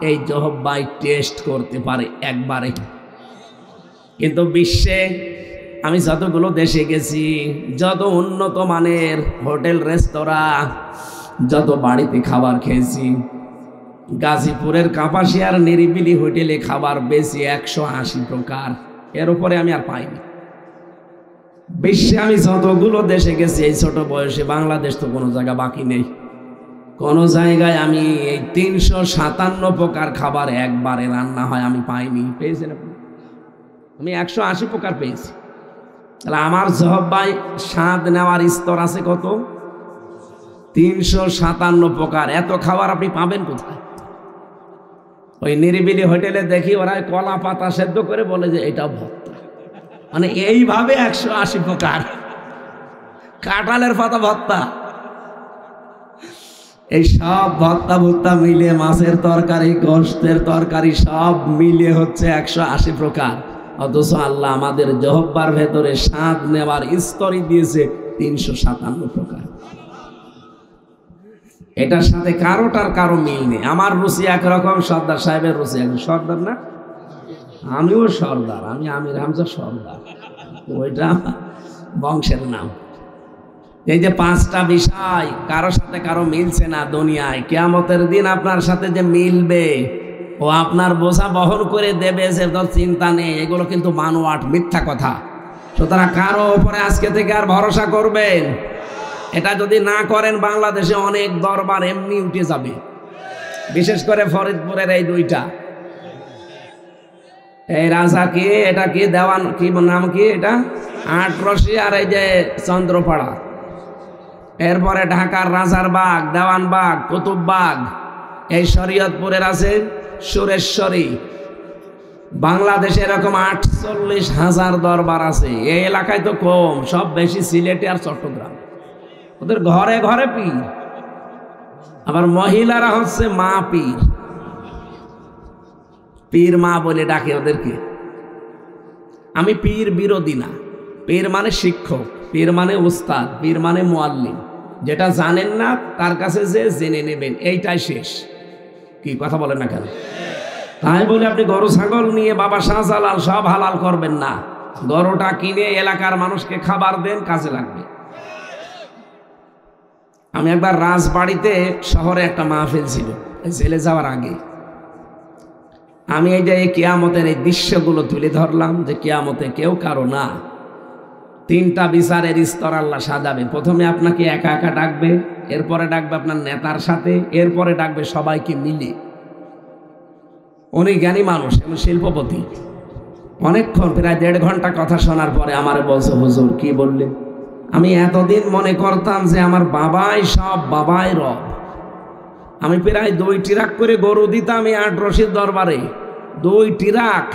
এই জহব্বাই টেস্ট করতে পারে একবারে। কিন্তু বিশ্বে আমি যতগুলো দেশে গেছি, যত উন্নত মানের হোটেল রেস্তোরাঁ, যত বাড়িতে খাবার খেয়েছি, গাজীপুরের কাপাসিয়ার নিরিবিলি হোটেলে খাবার বেশি 180 প্রকার। এর উপরে আমি আর পাইনি। বিশ্বে আমি যতগুলো দেশে গেছি এই ছোট বয়সে, বাংলাদেশ তো কোনো জায়গা বাকি নেই। কোন জায়গায় আমি এই 357 প্রকার খাবার একবারে রান্না হয় আমি পাইনি। পেয়েছেন আপনি? আমি 180 প্রকার পেয়েছি। তাহলে আমার জহব্বাই স্বাদ নেওয়ার স্তর আছে কত? 357 প্রকার। এত খাবার আপনি পাবেন কোথায়? ওই নিরিবিলি হোটেলে দেখি ওরা কলা পাতা সেদ্ধ করে বলে যে এটা ভর্তা, মানে এইভাবে 180 প্রকার। কাঁঠালের পাতা ভর্তা, এই সব ভর্তা ভর্তা মিলে, মাছের তরকারি, গোশতের তরকারি সব মিলে হচ্ছে 180 প্রকার। অথচ আল্লাহ আমাদের জহব্বার ভেতরে স্বাদ নেওয়ার স্তরই দিয়েছে 357 প্রকার। এটার সাথে কারোটার কারো মিল নেই। আমার রুচি একরকম, সর্দার সাহেবের রুচি একরকম। সর্দার না, আমিও সর্দার, আমি আমির হামজা সর্দার, ওইটা বংশের নাম। এই যে পাঁচটা বিষয় কারোর সাথে কারো মিলছে না দুনিয়ায়, কিয়ামতের দিন আপনার সাথে যে মিলবে ও আপনার বোঝা বহন করে দেবে সে তোর চিন্তা নেই, এগুলো কিন্তু বানোয়াট মিথ্যা কথা। সুতরাং কারো ওপরে আজকে থেকে আর ভরসা করবেন, এটা যদি না করেন বাংলাদেশে অনেক দরবার এমনি উঠে যাবে, বিশেষ করে ফরিদপুরের এই দুইটা, এই রাজা কি, এটা কি দেওয়ান কি নাম কি, এটা আটরশি আর এই যে চন্দ্রপাড়া, এরপরে ঢাকার রাজারবাগ, দেওয়ানবাগ, কুতুববাগ, এই শরীয়তপুরের আছে সুরেশ্বরী। বাংলাদেশে এরকম 48,000 দরবার আছে। এই এলাকায় তো কম, সব বেশি সিলেটে আর চট্টগ্রাম। ওদের ঘরে ঘরে পীর, আবার মহিলারা হচ্ছে মা পীর, পীর মা বলে ডাকে ওদেরকে। আমি পীর বিরোধী না, পীর মানে শিক্ষক, পীর মানে উস্তাদ, পীর মানে মুআল্লিম। যেটা জানেন না তার কাছে যে জেনে নেবেন, এইটাই শেষ। কি কথা বলেন না কেন? তাই বলে আপনি গরু ছাগল নিয়ে বাবা শাহজালাল সব হালাল করবেন না। গরুটা কিনে এলাকার মানুষকে খাবার দেন, কাজে লাগবে। আমি একবার রাজবাড়িতে শহরে একটা মাহফিল ছিল, জেলে যাওয়ার আগে আমি এই যে কিয়ামতের এই দৃশ্যগুলো তুলে ধরলাম, যে কিয়ামতে কেউ কারো না, তিনটা বিচারের স্তর আল্লাহ সাজাবে। প্রথমে আপনাকে একা একা ডাকবে, এরপরে ডাকবে আপনার নেতার সাথে, এরপরে ডাকবে সবাইকে মিলে। উনি জ্ঞানী মানুষ এবং শিল্পপতি। অনেকক্ষণ প্রায় 1.5 ঘন্টা কথা শোনার পরে আমারে বলছে, হুজুর কি বললেন? আমি এতদিন মনে করতাম যে আমার বাবাই সব, বাবাই রব। আমি প্রায় 2 ট্রাক করে গরু দিতাম এই আটরশির দরবারে, 2 ট্রাক।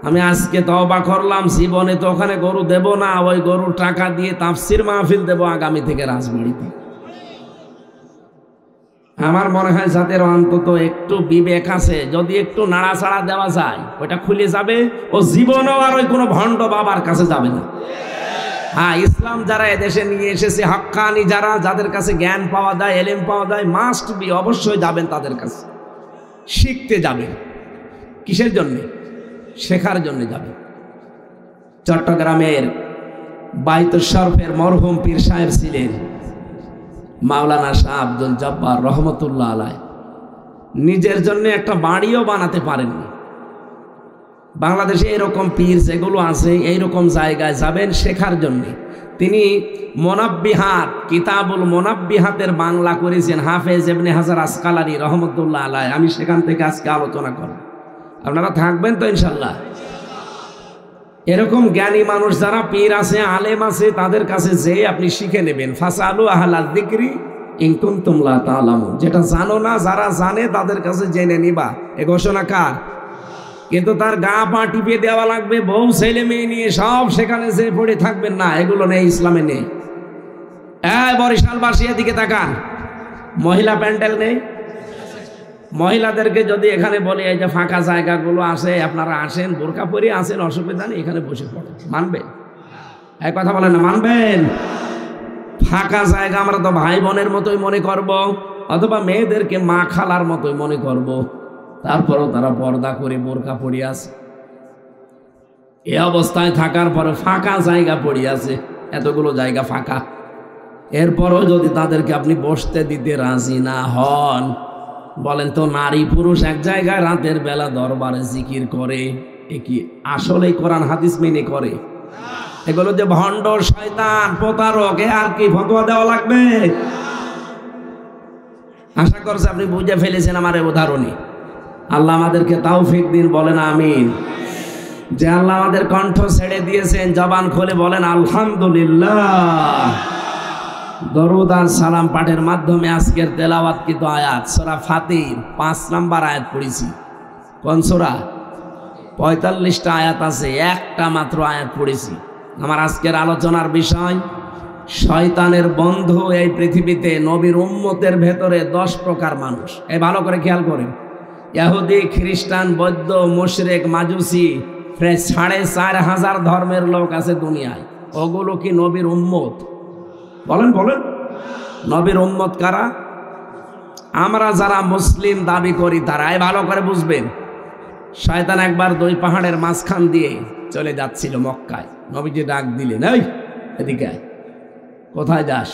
আমি আজকে তওবা করলাম, জীবনে তো ওখানে গরু দেব না, ওই গরুর টাকা দিয়ে তাফসির মাহফিল দেব আগামী থেকে রাজবাড়িতে। আমার মনে হয় যাদের অন্তত একটু বিবেক আছে, যদি একটু নাড়াচাড়া দেওয়া যায় ওইটা খুলে যাবে, ও জীবনও আর ওই কোনো ভণ্ড বাবার কাছে যাবে না। হ্যাঁ, ইসলাম যারা এদেশে নিয়ে এসেছে, হাক্কানি যারা, যাদের কাছে জ্ঞান পাওয়া যায়, এলেম পাওয়া যায়, মাস্ট বি অবশ্যই যাবেন তাদের কাছে, শিখতে যাবেন। কিসের জন্যে? শেখার জন্য যাবেন। চট্টগ্রামের বাইতুল শরফের মরহুম পীর সাহেব ছিলেন মাওলানা শাহ আব্দুল জব্বার রহমতুল্লাহ আলাইহ। নিজের জন্য একটা বাড়িও বানাতে পারেননি। বাংলাদেশে এরকম পীর যেগুলো আছে, এইরকম জায়গায় যাবেন শেখার জন্য। তিনি মোনাব্বিহাত, কিতাবুল মোনাব্বিহাতের বাংলা করেছেন হাফেজ ইবনে হাজার আসকালানি রহমতুল্লাহ আলাইহ। আমি সেখান থেকে আজকে আলোচনা করব, আপনারা থাকবেন তো ইনশাল্লাহ। এরকম জ্ঞানী মানুষ যারা পীর আছে, আলেম আছে, তাদের কাছে যেয়ে আপনি শিখে নেবেন। ফাসালু আহলা যিকরি ইন কুনতুম লা তা'লামুন। যেটা জানো না, যারা জানে তাদের কাছে জেনে নিবা। এ ঘোষণা কার? কিন্তু তার গা পা টিপে দেওয়া লাগবে, বউ ছেলে মেয়ে নিয়ে সব সেখানে যে পড়ে থাকবেন না, এগুলো নেই, ইসলামে নেই। বরিশালবাসী এদিকে তাকান, মহিলা প্যান্ডেল নেই। মহিলাদেরকে যদি এখানে বলি এই যে ফাঁকা জায়গাগুলো আছে, আপনারা আসেন, বোরকা পরে আসেন, অসুবিধা নেই, এখানে বসে পড়েন, মানবেন? এক কথা বলেন না, মানবেন? ফাঁকা জায়গা আমরা তো ভাই বোনের মতোই মনে করব, অথবা মেয়েদেরকে মা খালার মতোই মনে করব, তারপরও তারা পর্দা করে বোরকা পরে আছে। এই অবস্থায় থাকার পরে ফাঁকা জায়গা পড়ে আছে, এতগুলো জায়গা ফাঁকা, এরপরও যদি তাদেরকে আপনি বসতে দিতে রাজি না হন, বলেন তো নারী পুরুষ এক জায়গায় রাতের বেলা দরবারে জিকির করে, এ কি আসলেই কোরআন হাদিস মেনে করে? এগুলো যে ভণ্ড, শয়তান, প্রতারক, এ আর কি ফতোয়া দেওয়া লাগবে? আশা করছি আপনি বুঝে ফেলেছেন আমার এই উদাহরণে। আল্লাহ আমাদেরকে তৌফিক দিন, বলেন আমিন। যে আল্লাহ আমাদের কণ্ঠ ছেড়ে দিয়েছেন, জবান খুলে বলেন আলহামদুলিল্লাহ। দরুদ আর সালাম পাঠের মাধ্যমে আজকের তেলাওয়াতকৃত আয়াত সূরা ফাতির 5 নম্বর আয়াত পড়েছি। কোন সূরা? 45টা আয়াত আছে, একটা মাত্র আয়াত পড়েছি। আমার আজকের আলোচনার বিষয় শয়তানের বন্ধু এই পৃথিবীতে নবীর উম্মতের ভেতরে 10 প্রকার মানুষ। এই ভালো করে খেয়াল করেন। ইহুদি, খ্রিস্টান, বৌদ্ধ, মুশরিক, মাজুসি, প্রায় 4,500 ধর্মের লোক আছে দুনিয়ায়। ওগুলো কি নবীর উম্মত? বলেন বলেন, নবীর উম্মত কারা? আমরা যারা মুসলিম দাবি করি তারা। এই ভালো করে বুঝবেন। শয়তান একবার 2 পাহাড়ের মাঝখান দিয়ে চলে যাচ্ছিল মক্কায়। নবীজি ডাক দিলেন, এই এদিকে। কোথায় যাস?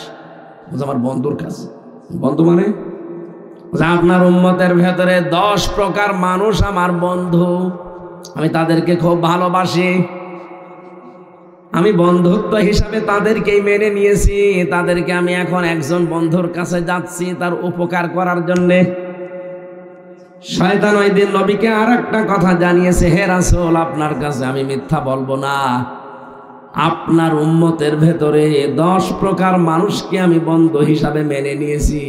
আমার বন্ধুর কাছে। বন্ধু মানে আপনার উম্মতের ভেতরে 10 প্রকার মানুষ আমার বন্ধু, আমি তাদেরকে খুব ভালোবাসি, আমি বন্ধুত্ব হিসাবে তাদেরকেই মেনে নিয়েছি। তাদেরকে আমি এখন একজন বন্ধুর কাছে যাচ্ছি তার উপকার করার জন্যে। শয়তান ওই দিন নবীকে আর একটা কথা জানিয়েছে, হে রাসূল, আপনার কাছে আমি মিথ্যা বলবো না, আপনার উম্মতের ভেতরে 10 প্রকার মানুষকে আমি বন্ধু হিসাবে মেনে নিয়েছি,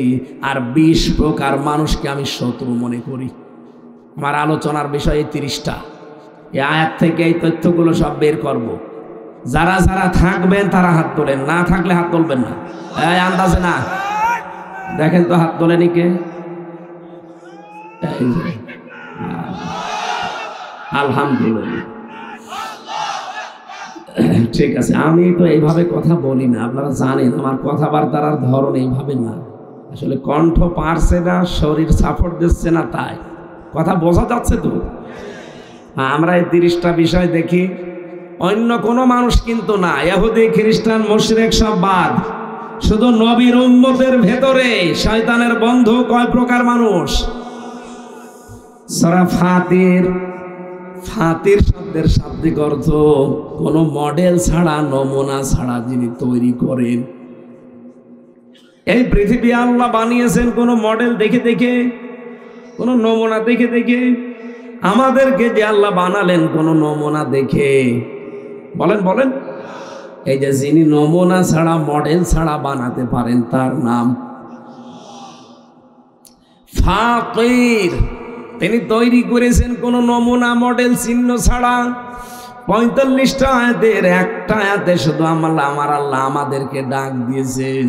আর 20 প্রকার মানুষকে আমি শত্রু মনে করি। আমার আলোচনার বিষয় 30টা। এই আয়াত থেকে এই তথ্যগুলো সব বের করব। যারা যারা থাকবেন তারা হাত তোলেন, না থাকলে হাত তুলবেন না। এই আন্দাজে না, দেখেন তো হাত তোলেনি কে? আলহামদুলিল্লাহ, ঠিক আছে। আমি তো এইভাবে কথা বলি না, আপনারা জানেন আমার কথাবার্তার ধরন এইভাবে না। আসলে কণ্ঠ পারছে না, শরীর সাপোর্ট দিচ্ছে না, তাই কথা বোঝা যাচ্ছে তো। আমরা এই 30টা বিষয় দেখি, অন্য কোনো মানুষ কিন্তু না, ইহুদি খ্রিস্টান মুশরিক সব বাদ, শুধু নবীর উম্মতের ভেতরে শয়তানের বন্ধু কয় প্রকার মানুষ। সূরা ফাতির, ফাতির শব্দের শাব্দিক অর্থ কোনো মডেল ছাড়া, নমুনা ছাড়া যিনি তৈরি করেন। এই পৃথিবী আল্লাহ বানিয়েছেন কোনো মডেল দেখে দেখে, কোনো নমুনা দেখে দেখে। আমাদেরকে যে আল্লাহ বানালেন কোনো নমুনা দেখে। বলেন বলেন, এই যে যিনি নমুনা ছাড়া, মডেল ছাড়া বানাতে পারেন তার নাম ফাকির। তিনি তৈরি করেছেন কোন নমুনা, মডেল, চিহ্ন ছাড়া। 45টা আয়াতের একটা আয়াতে শুধু আমার আল্লাহ আমাদেরকে ডাক দিয়েছেন।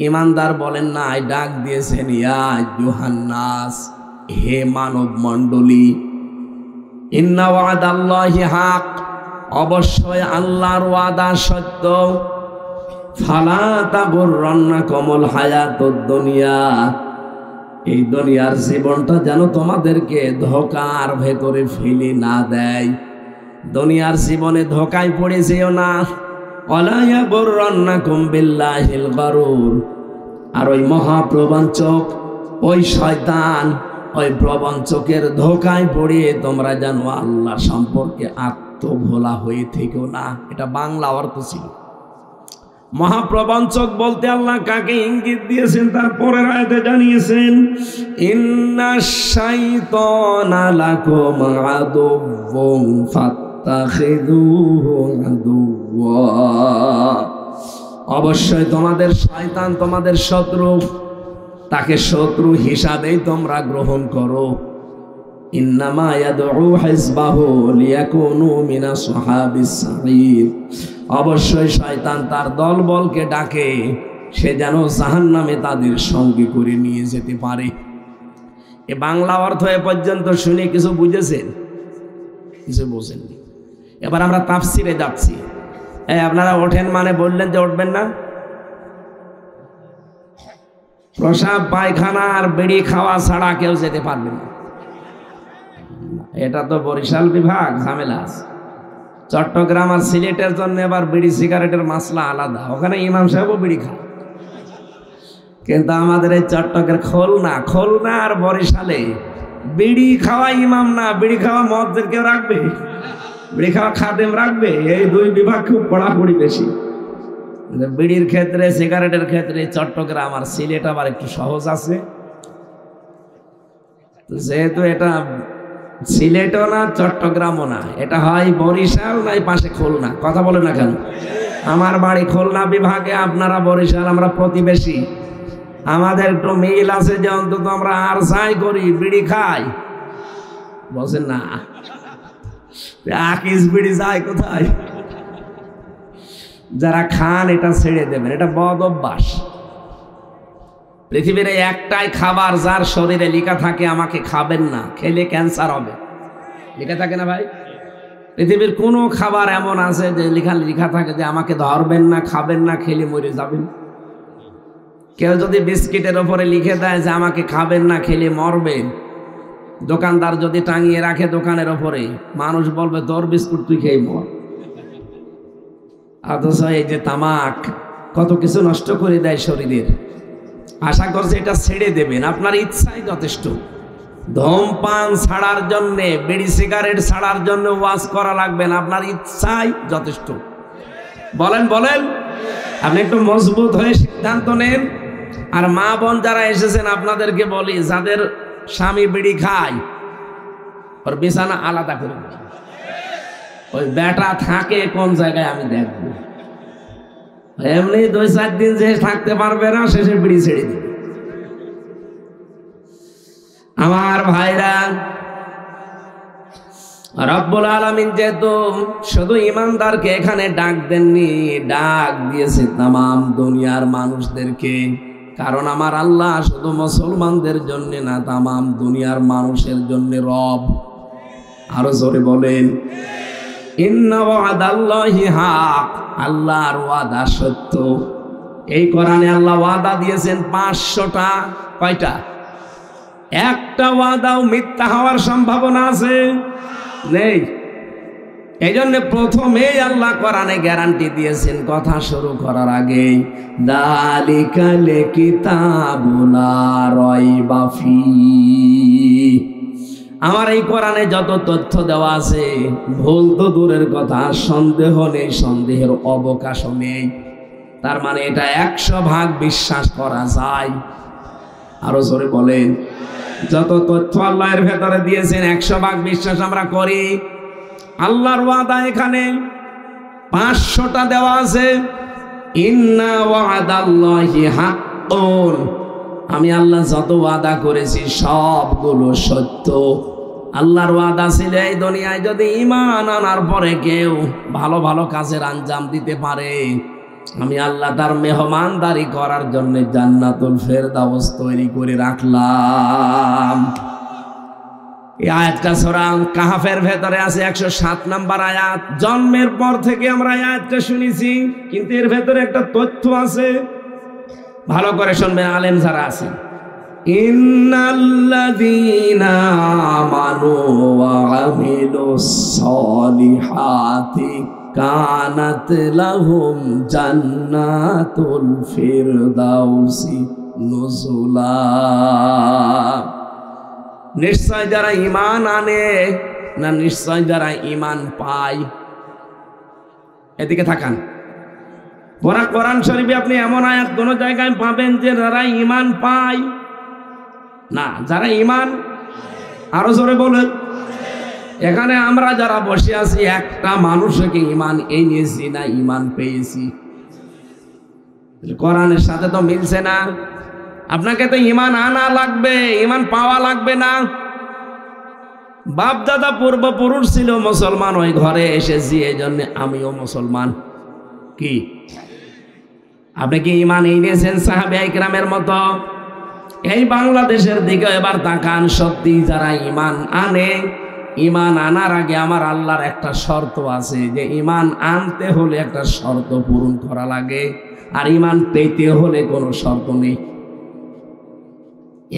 ইমানদার বলেন না, ডাক দিয়েছেন ইয়া আইয়ুহান্নাস, হে মানব মণ্ডলী, ইন্না ওয়াদাল্লাহি হক, অবশ্যই আল্লাহর ওয়াদা সত্য। ফালা তাগুররান্নাকুমুল হায়াতুদ দুনিয়া, এই দুনিয়ার জীবনটা যেন তোমাদেরকে ধোঁকার ভেতরে ফেলে না দেয়। দুনিয়ার জীবনে ধোঁকায় পড়ে যেও না। ওয়ালা ইয়াগুররান্নাকুম বিল্লাহিল গারুর, আর ওই মহাপ্রবঞ্চক, ওই শয়তান, ওই প্রবঞ্চকের ধোঁকায় পড়ে তোমরা যেন আল্লাহ সম্পর্কে আত্মভোলা হয়ে থেকো না। এটা বাংলা অর্থ ছিল। মহাপ্রবঞ্চক বলতে আল্লাহ কাকে ইঙ্গিত দিয়েছেন তার পরের আয়াতে জানিয়েছেন, ইন্নাশ শাইতানা লাকুম আদুউন ফাত্তাখিযুহু আদুওয়া, অবশ্যই তোমাদের শয়তান তোমাদের শত্রু, তাকে শত্রু হিসাবেই তোমরা গ্রহণ করো। ইন্নামা ইয়াদউ হিজবাহু লিয়াকুনু মিনাস সাহাবিস সাঈর, অবশ্যই শয়তান তার দলবলকে ডাকে সে যেন জাহান্নামে তাদের সঙ্গে করে নিয়ে যেতে পারে। এ বাংলা অর্থ এ পর্যন্ত শুনে কিছু বুঝেছেন? কিছু বোঝেননি। এবার আমরা তাফসিরে যাচ্ছি। আপনারা ওঠেন মানে বললেন যে উঠবেন না? প্রসাব, পায়খানা আর বিড়ি খাওয়া ছাড়া কেউ যেতে পারবে না। এটা তো বরিশাল বিভাগ, ঝামেলা আছে। চট্টগ্রাম আর সিলেটের জন্য এবার বিড়ি সিগারেটের মাসলা আলাদা, ওখানে ইমাম সাহেবও বিড়ি খায়। কিন্তু আমাদের এই চট্টগ্রাম, খুলনা আর বরিশালে বিড়ি খাওয়া ইমাম না, বিড়ি খাওয়া মদদের কেউ রাখবে? বিড়ি খাওয়া খাদেম রাখবে? এই দুই বিভাগ খুব পড়াপড়ি বেশি। বিড়ির ক্ষেত্রে, সিগারেটের ক্ষেত্রে চট্টগ্রাম আর সিলেট আবার একটু সহজ আছে। যেহেতু এটা সিলেটও না, চট্টগ্রামও না, এটা হয় বরিশাল নাই পাশে খুলনা। কথা বলে না কেন? আমার বাড়ি খুলনা বিভাগে, আপনারা বরিশাল, আমরা প্রতিবেশী। আমাদের একটু মিল আছে যে অন্তত আমরা আর যাই করি, বিড়ি খাই। বলছেন না, আকিস বিড়ি যায় কোথায়? যারা খান এটা ছেড়ে দেবেন, এটা বদ অভ্যাস। পৃথিবীর একটাই খাবার যার শরীরে লেখা থাকে আমাকে খাবেন না, খেলে ক্যান্সার হবে, লেখা থাকে না ভাই? পৃথিবীর কোনো খাবার এমন আছে যে লেখা থাকে যে আমাকে ধরবেন না, খাবেন না, খেলে মরে যাবেন? কেউ যদি বিস্কিটের ওপরে লিখে দেয় যে আমাকে খাবেন না, খেলে মরবেন, দোকানদার যদি টাঙিয়ে রাখে দোকানের ওপরে, মানুষ বলবে তোর বিস্কুট তুই খেয়ে মর। অথচ এই যে তামাক, কত কিছু নষ্ট করে দেয় শরীরের। আশা করছে এটা ছেড়ে দেবেন, আপনার ইচ্ছাই যথেষ্ট। ধূমপান ছাড়ার জন্যে, বিড়ি সিগারেট ছাড়ার জন্য ওয়াজ করা লাগবে না, আপনার ইচ্ছাই যথেষ্ট। বলেন বলেন, আপনি একটু মজবুত হয়ে সিদ্ধান্ত নেন। আর মা বোন যারা এসেছেন আপনাদেরকে বলি, যাদের স্বামী বিড়ি খায় ওর বিছানা আলাদা করে দিন। ওই বেটা থাকে কোন জায়গায় আমি দেখবো, এমনি 2-4 দিন যে থাকতে পারবে না, শেষে বিড়ি ছেড়ে দিবে। আমার ভাইরা, রব্বুল আলামিন যেহেতু শুধু ইমানদারকে এখানে ডাক দেননি, ডাক দিয়েছে তামাম দুনিয়ার মানুষদেরকে। কারণ আমার আল্লাহ শুধু মুসলমানদের জন্য না, তামাম দুনিয়ার মানুষের জন্য রব। আরো জোরে বলেন, ইন্না ওয়াদাল্লাহি হক, আল্লাহর ওয়াদা সত্য। এই কোরআনে আল্লাহ ওয়াদা দিয়েছেন 500টা। কয়টা? একটা ওয়াদাও মিথ্যা হওয়ার সম্ভাবনা আছে নেই। এই জন্য প্রথমেই আল্লাহ কোরআনে গ্যারান্টি দিয়েছেন কথা শুরু করার আগে, যালিকাল কিতাবুল লা রাইবা ফীহি। আমার এই কোরআনে যত তথ্য দেওয়া আছে, ভুল তো দূরের কথা, সন্দেহ নেই, সন্দেহের অবকাশও নেই। তার মানে এটা 100% বিশ্বাস করা যায়। আরো জোরে বলেন, যত তথ্য আল্লাহর ভেতরে দিয়েছেন 100% বিশ্বাস আমরা করি। আল্লাহর ওয়াদা এখানে 500টা দেওয়া আছে। ইন্না ওয়াদাল্লাহি হাক্কুন, আমি আল্লাহ যত ওয়াদা করেছি সবগুলো সত্য। আল্লাহর ওয়াদা ছিল এই দুনিয়ায় যদি ঈমান আনার পরে কেউ ভালো ভালো কাজের আঞ্জাম দিতে পারে, আমি আল্লাহ তার মেহমানদারি করার জন্য জান্নাতুল ফেরদাউস তৈরি করে রাখলাম। এই আয়াতটা সূরা কাহফের ভেতরে আছে, 107 নম্বর আয়াত। জন্মের পর থেকে আমরা আয়াতটা শুনেছি, কিন্তু এর ভেতরে একটা তথ্য আছে, ভালো করে শুনবেন আলেম যারা আছেন। ইন্নাল্লাযীনা আমানু ওয়া আমিলুস সলিহাতি কানাত লাহুম জান্নাতুল ফিরদাউসি নুজুলা। নিশ্চয় যারা ঈমান আনে, না নিশ্চয় যারা ঈমান পায়। এদিকে তাকান, কোরআন শরীফে আপনি এমন আয়াত কোন জায়গায় পাবেন যে যারা ঈমান পায় না, যারা ঈমান। আরো জোরে বলেন, এখানে আমরা যারা বসে আছি একটা মানুষকে ঈমান এনেছি না ঈমান পেয়েছি? কোরআনের সাথে তো মিলছে না। আপনাকে তো ঈমান আনা লাগবে, ঈমান পাওয়া লাগবে না। বাপ দাদা পূর্বপুরুষ ছিল মুসলমান, ওই ঘরে এসেছি, এই জন্য আমিও মুসলমান। কি আপনি কি ঈমান এনেছেন সাহাবায়ে ইকরামের মতো? এই বাংলাদেশের দিকে এবার তাকান, সত্যি যারা ঈমান আনে, ঈমান আনার আগে আমার আল্লাহর একটা শর্ত আছে, যে ঈমান আনতে হলে একটা শর্ত পূরণ করা লাগে, আর ঈমান পেতে হলে কোনো শর্ত নেই।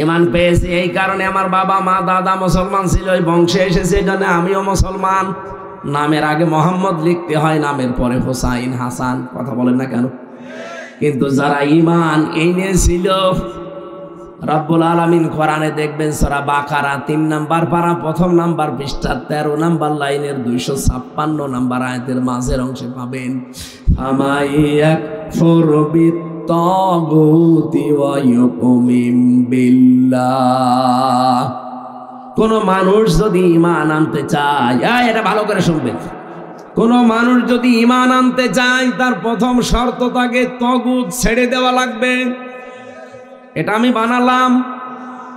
ঈমান পেয়েছি এই কারণে, আমার বাবা মা দাদা মুসলমান ছিল, ওই বংশে এসেছে, এই জন্য আমিও মুসলমান। নামের আগে মোহাম্মদ লিখতে হয়, নামের পরে হোসাইন হাসান, কথা বলেন না কেন? কিন্তু যারা ঈমান এনেছিল, রব্বুল আলামিন কোরআনে দেখবেন সূরা বাকারা 3 নম্বর পারা 1ম নম্বর পৃষ্ঠা 13 নম্বর লাইনের 256 নম্বর আয়াতের মাঝের অংশে পাবেন, ফামাইয়াকফুর বিত্তাগুতি ওয়া ইউমিন বিল্লাহ। কোন মানুষ যদি ঈমান আনতে চায়, এটা ভালো করে শুনবেন, কোন মানুষ যদি ঈমান আনতে চায়, তার প্রথম শর্ত তাকে তাগুত ছেড়ে দেওয়া লাগবে। এটা আমি বানালাম,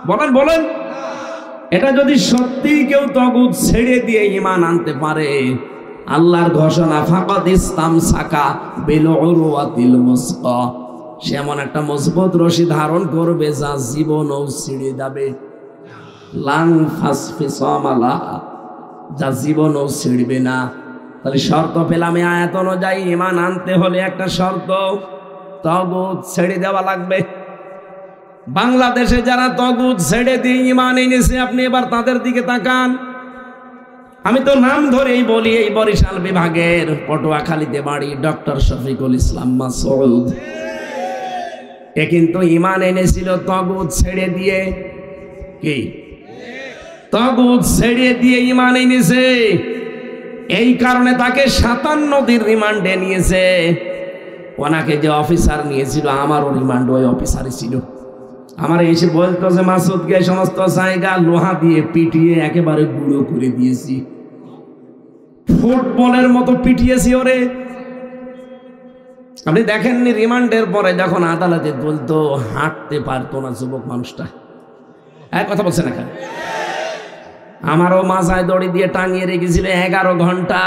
বলেন বলেন। এটা যদি সত্যি কেউ তাগুত ছেড়ে দিয়ে ঈমান আনতে পারে, আল্লাহর ঘোষণা, ফাকাদ ইসতামসাকা বিল উরওয়াতিল মুসকা, সে এমন একটা মজবুত রশি ধারণ করবে যা জীবনও ছিঁড়ে যাবে। লাং ফাসফিসামালা, যা জীবনও ছিঁড়বে না। তাহলে শর্ত পেলাম, এই আয়াত অনুযায়ী ঈমান আনতে হলে একটা শর্ত, তাগুত ছেড়ে দেওয়া লাগবে। বাংলাদেশে যারা তাগুত ছেড়ে দিয়ে ঈমান এনেছে, আপনি এবার তাদের দিকে তাকান। আমি তো নাম ধরেই বলি, এই বরিশাল বিভাগের পটুয়াখালীতে বাড়ি ডক্টর শফিকুল ইসলাম মাসউদ। এ কিন্তু ঈমান এনেছিল তাগুত ছেড়ে দিয়ে। কি তাগুত ছেড়ে দিয়ে ঈমান এনেছে। এই কারণে তাকে 57 দিন রিমান্ডে নিয়েছে। ওনাকে যে অফিসার নিয়েছিল আমারও রিমান্ড ওই অফিসারই ছিল। আমার এসে বলতো যে মাসুদকে সমস্ত জায়গা লোহা দিয়ে পিটিয়ে একেবারে গুঁড়ো করে দিয়েছি, ফুটবলের মতো পিটিয়েছি ওরে। আপনি দেখেননি রিমান্ডের পরে যখন আদালতে বলতো হাঁটতে পারতো না যুবক মানুষটা, এক কথা বলছে না কেন? আমারও মাথায় দড়ি দিয়ে টাঙিয়ে রেখেছিল 11 ঘন্টা,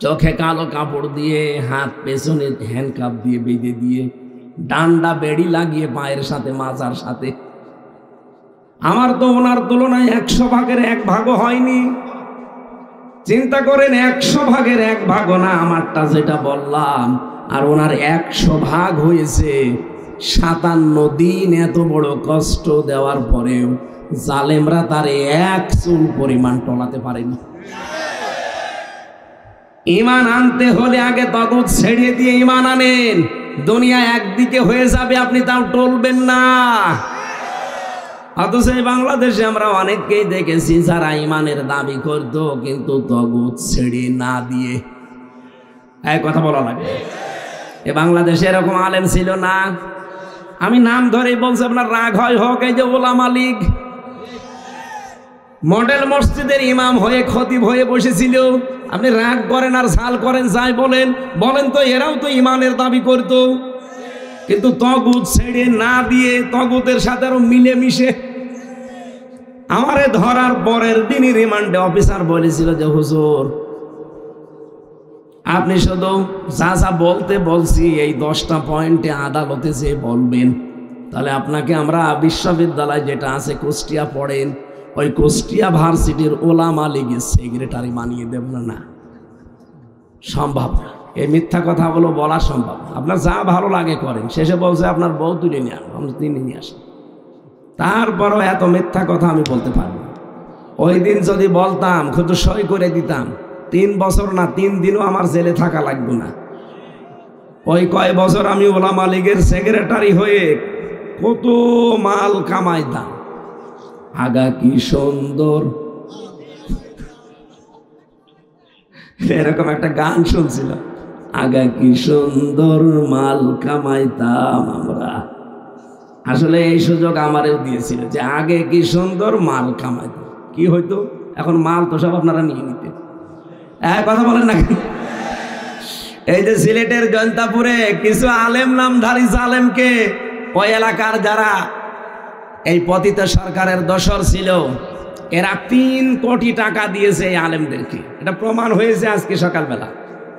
চোখে কালো কাপড় দিয়ে, হাত পেছনে হ্যান্ডকাপ দিয়ে বেঁধে দিয়ে, ডান্ডা বেড়ি লাগিয়ে পায়ের সাথে মাজার সাথে। আমার তো ওনার তুলনায় 100 ভাগের 1 ভাগও হয়নি। চিন্তা করেন, 100 ভাগের 1 ভাগও না আমারটা যেটা বললাম, আর ওনার 100 ভাগ হয়েছে। 57 দিন এত বড় কষ্ট দেওয়ার পরেও জালেমরা তারে 1 চুল পরিমাণ টলাতে পারেনি। ঈমান আনতে হলে আগে তাগুত ছেড়ে দিয়ে ঈমান আনেন। দুনিয়া একদিকে হয়ে যাবে, আপনি তাও টলবেন না। অথচ এই বাংলাদেশে আমরা অনেককেই দেখেছি যারা ঈমানের দাবি করত কিন্তু তাগুত ছেড়ে না দিয়ে। এক কথা বলা লাগে, এ বাংলাদেশে এরকম আলেম ছিল না। আমি নাম ধরেই বলছি, আপনার রাগ হয় হোক, এই যে ওলামা লীগ মডেল মসজিদের ইমাম হয়ে খতিব হয়ে বসেছিল। আপনি রাগ করেন আর ঝাল করেন, যাই বলেন বলেন, তো এরাও তো ইমানের দাবি করত, কিন্তু তাগুত ছেড়ে না দিয়ে তাগুতের সাথে আরো মিলেমিশে। আমারে ধরার পরের দিনই রিমান্ডে অফিসার বলেছিল যে হুজুর আপনি শুধু যা যা বলতে বলছি এই 10টা পয়েন্টে আদালতে যে বলবেন, তাহলে আপনাকে আমরা বিশ্ববিদ্যালয় যেটা আছে কুষ্টিয়া পড়েন, ওই কুষ্টিয়া ভার্সিটির ওলামা লীগের সেক্রেটারি বানিয়ে দেব না। না, সম্ভব না। এই মিথ্যা কথাগুলো বলা সম্ভব না। আপনার যা ভালো লাগে করেন। শেষে বলছে আপনার বউ তুলে নিয়ে আসবেন, আমরা তিনি নিয়ে আসেন। তারপরও এত মিথ্যা কথা আমি বলতে পারবো। ওই দিন যদি বলতাম শুধু সই করে দিতাম, 3 বছর না 3 দিনও আমার জেলে থাকা লাগবে না। ওই কয় বছর আমি ওলামা লীগের সেক্রেটারি হয়ে কত মাল কামাইতাম। আগা কি সুন্দর, এরকম একটা গান শুনছিলাম, আগা কি সুন্দর মাল কামাইতাম আমরা। আসলে এই সুযোগ আমারও দিয়েছিল যে আগে কি সুন্দর মাল কামাইতাম। কি হইতো, এখন মাল তো সব আপনারা নিয়ে নিতেন। কথা বলেন না। এই যে সিলেটের জয়ন্তাপুরে কিছু আলেম নামধারী জালেমকে ওই এলাকার যারা এই পতিত সরকারের দোসর ছিল, এরা 3 কোটি টাকা দিয়েছে এই আলেমদেরকে। এটা প্রমাণ হয়েছে আজকে সকালবেলা।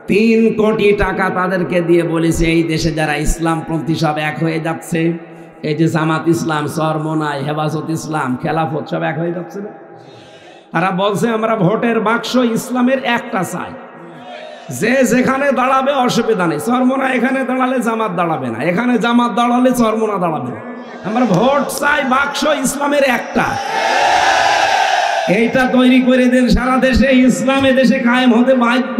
3 কোটি টাকা তাদেরকে দিয়ে বলেছে এই দেশে যারা ইসলামপন্থী সব এক হয়ে যাচ্ছে, এই যে জামাত ইসলাম, চরমোনাই, হেফাজত ইসলাম, খেলাফত সব এক হয়ে যাচ্ছে না। তারা বলছে আমরা ভোটের বাক্স ইসলামের একটা চাই, যে যেখানে দাঁড়াবে অসুবিধা নেই। চরমোনা এখানে দাঁড়ালে জামাত দাঁড়াবে না, এখানে জামাত দাঁড়ালে চরমোনা দাঁড়াবে না। আমরা ভোট চাই বাক্স ইসলামের একটা। এইটা তৈরি করে দেন, সারা দেশে ইসলাম এ দেশে কায়েম হতে বাধ্য।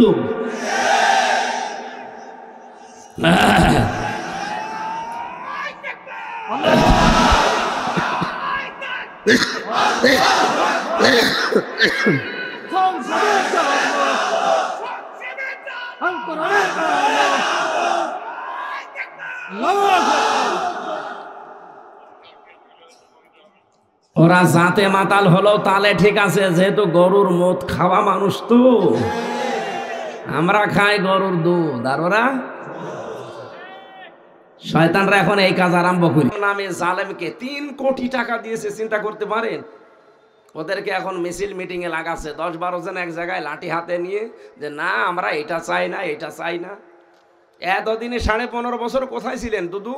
ওরা জাতে মাতাল হলো তালে ঠিক আছে, যেহেতু গরুর মদ খাওয়া মানুষ তো, আমরা খাই গরুর দুধ আর ওরা শয়তানরা এখন এই কাজ আরম্ভ করি। নামে জালেমকে 3 কোটি টাকা দিয়েছে, চিন্তা করতে পারেন। ওদেরকে এখন মিছিল মিটিং এ লাগাচ্ছে, 10-12 জন এক জায়গায় লাঠি হাতে নিয়ে যে না আমরা এটা চাই না, এটা চাই না। এতদিনে 15.5 বছর কোথায় ছিলেন দুদু?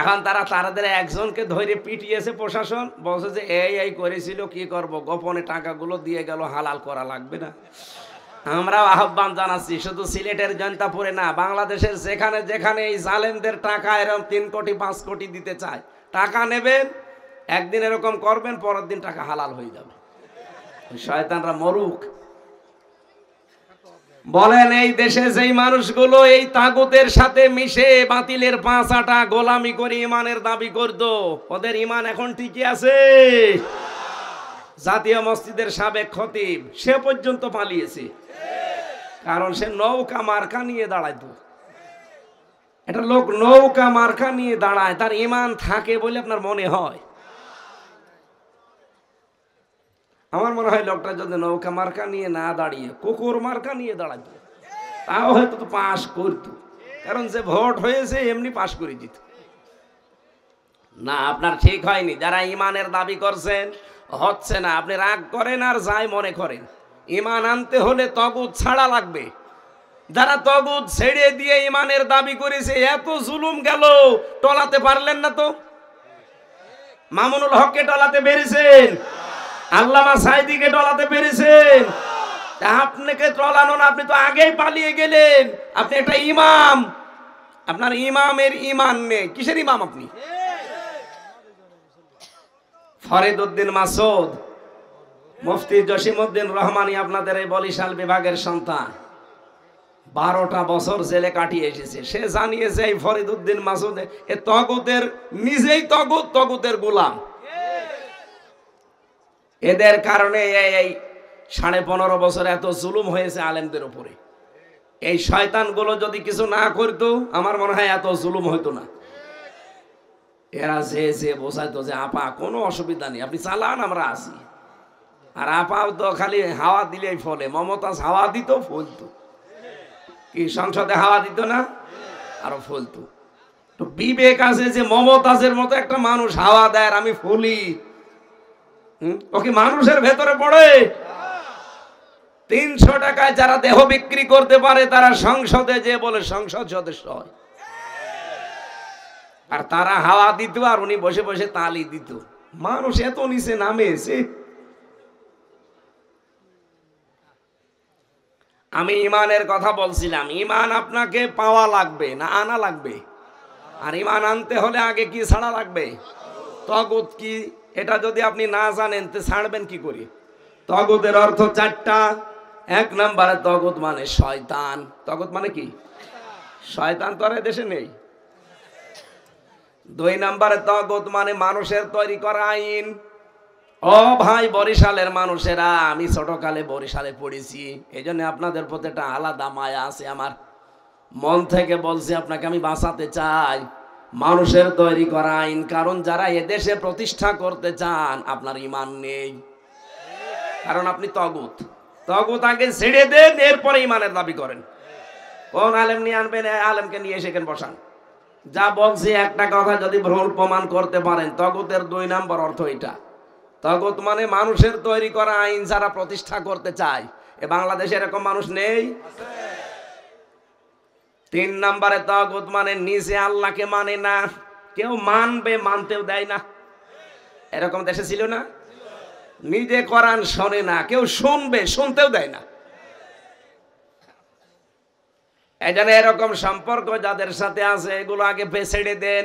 এখন তাদের একজনকে ধরে পিটিয়েছে প্রশাসন, বলছে যে এই করেছিল, কি করব, গোপনে টাকাগুলো দিয়ে গেল, হালাল করা লাগবে না। আমরাও আহ্বান জানাচ্ছি, শুধু সিলেটের জয়ন্তাপুরে না, বাংলাদেশের যেখানে যেখানে এই জালেমদের টাকা এরকম 3 কোটি 5 কোটি দিতে চায়, টাকা নেবেন, একদিন এরকম করবেন, পরের দিন টাকা হালাল হয়ে যাবে। শয়তানরা মরুক। বলেন এই দেশে যেই মানুষগুলো এই তাগুতের সাথে মিশে বাতিলের 5 আটা গোলামি করে ইমানের দাবি করতো, ওদের ইমান এখন ঠিকই আছে? জাতীয় মসজিদের সাবেক খতিব সে পর্যন্ত পালিয়েছে, কারণ সে নৌকা মার্কা নিয়ে দাঁড়াইতো। এটা লোক নৌকা মার্কা নিয়ে দাঁড়ায়, তার ইমান থাকে বলে আপনার মনে হয়? আমার মনে হয় লোকটা যদি নৌকা মার্কা নিয়ে না দাঁড়িয়ে কুকুর মার্কা নিয়ে দাঁড়াইতো, তাও হয়তো তো পাশ করতো, কারণ যে ভোট হয়েছে এমনি পাশ করে দিত। না, আপনার ঠিক হয়নি। যারা ইমানের দাবি করছেন হচ্ছে না, আপনি রাগ করেন আর যাই মনে করেন, ইমান আনতে হলে তগুত ছাড়া লাগবে। যারা তগুত ছেড়ে দিয়ে ইমানের দাবি করেছে, এত জুলুম গেল, টলাতে পারলেন না তো? মামুনুল হককে টলাতে পেরেছেন? আল্লামা সাইদিকে টলাতে পেরেছেন? আপনাকে টলানো না, আপনি তো আগেই পালিয়ে গেলেন। আপনি একটা ইমাম, আপনার ইমামের ইমান নেই। কিসের ইমাম আপনি? ফরিদউদ্দিন মাসুদ, মুফতি জসিমউদ্দিন রহমানী আপনাদের এই বরিশাল বিভাগের সন্তান, 12টা বছর জেলে কাটিয়ে এসেছে। সে জানিয়েছে এই ফরিদউদ্দিন মাসুদ এ তগুতের, নিজেই তগুত, তগুতের গোলাম। এদের কারণে এই 15.5 বছর এত জুলুম হয়েছে আলেমদের উপরে। এই শয়তানগুলো যদি কিছু না করতো, আমার মনে হয় এত জুলুম হইতো না। এরা যে বোঝাইতো যে আপা কোনো অসুবিধা নেই, আপনি চালান, আমরা আছি। আর আপাও তো খালি হাওয়া দিলেই ফলে। মমতাজ হাওয়া দিত, ফলতো। কি সংসদে হাওয়া দিত না? আরো ফলতো। তো বিবেক আছে যে মমতাজের মতো একটা মানুষ হাওয়া দেয় আর আমি ফলি? ও কি মানুষের ভেতরে পড়ে? 300 টাকায় যারা দেহ বিক্রি করতে পারে তারা সংসদে যে বলে সংসদ সদস্য হয়। আর তারা হাওয়া দিত আর উনি বসে বসে তালি দিত। মানুষ এত নিচে নামে এসে। আমি ইমানের কথা বলছিলাম, ইমান আপনাকে পাওয়া লাগবে না আনা লাগবে? আর ইমান আনতে হলে আগে কি ছাড়া লাগবে? তগুত কি, এটা যদি আপনি না জানেন তো ছাড়বেন কি করে? তগুতের অর্থ 4টা। 1 নম্বরে তগুত মানে শয়তান। তগুত মানে কি? শয়তান তো আর দেশে নেই। 2 নম্বরে তগুত মানে মানুষের তৈরি করা আইন। ও ভাই বরিশালের মানুষেরা, আমি ছোটকালে বরিশালে পড়েছি, এই জন্য আপনাদের প্রতি একটা আলাদা মায়া আছে। আমার মন থেকে বলছি, আপনাকে আমি বাঁচাতে চাই। মানুষের তৈরি করা আইন, কারণ যারা এদেশে প্রতিষ্ঠা করতে চান আপনার ইমান নেই, কারণ আপনি তগুত। তগুত আগে ছেড়ে দেন, এরপরে ইমানের দাবি করেন। কোন আলেম নিয়ে আনবেন? আলেমকে নিয়ে সেখানে বসান। যা বলছি একটা কথা যদি ভুল প্রমাণ করতে পারেন, তগুতের 2 নম্বর অর্থ এটা। তগুত মানে মানুষের তৈরি করা আইন যারা প্রতিষ্ঠা করতে চায়। এ বাংলাদেশে এরকম মানুষ নেই। 3 নম্বরে তগুত মানে নিজে আল্লাহকে মানে না, কেউ মানবে, মানতেও দেয় না। এরকম দেশে ছিল না? নিজে কোরআন শোনে না, কেউ শুনবে, শুনতেও দেয় না। এই জন্য এরকম সম্পর্ক যাদের সাথে আছে এগুলো আগে ছেড়ে দেন,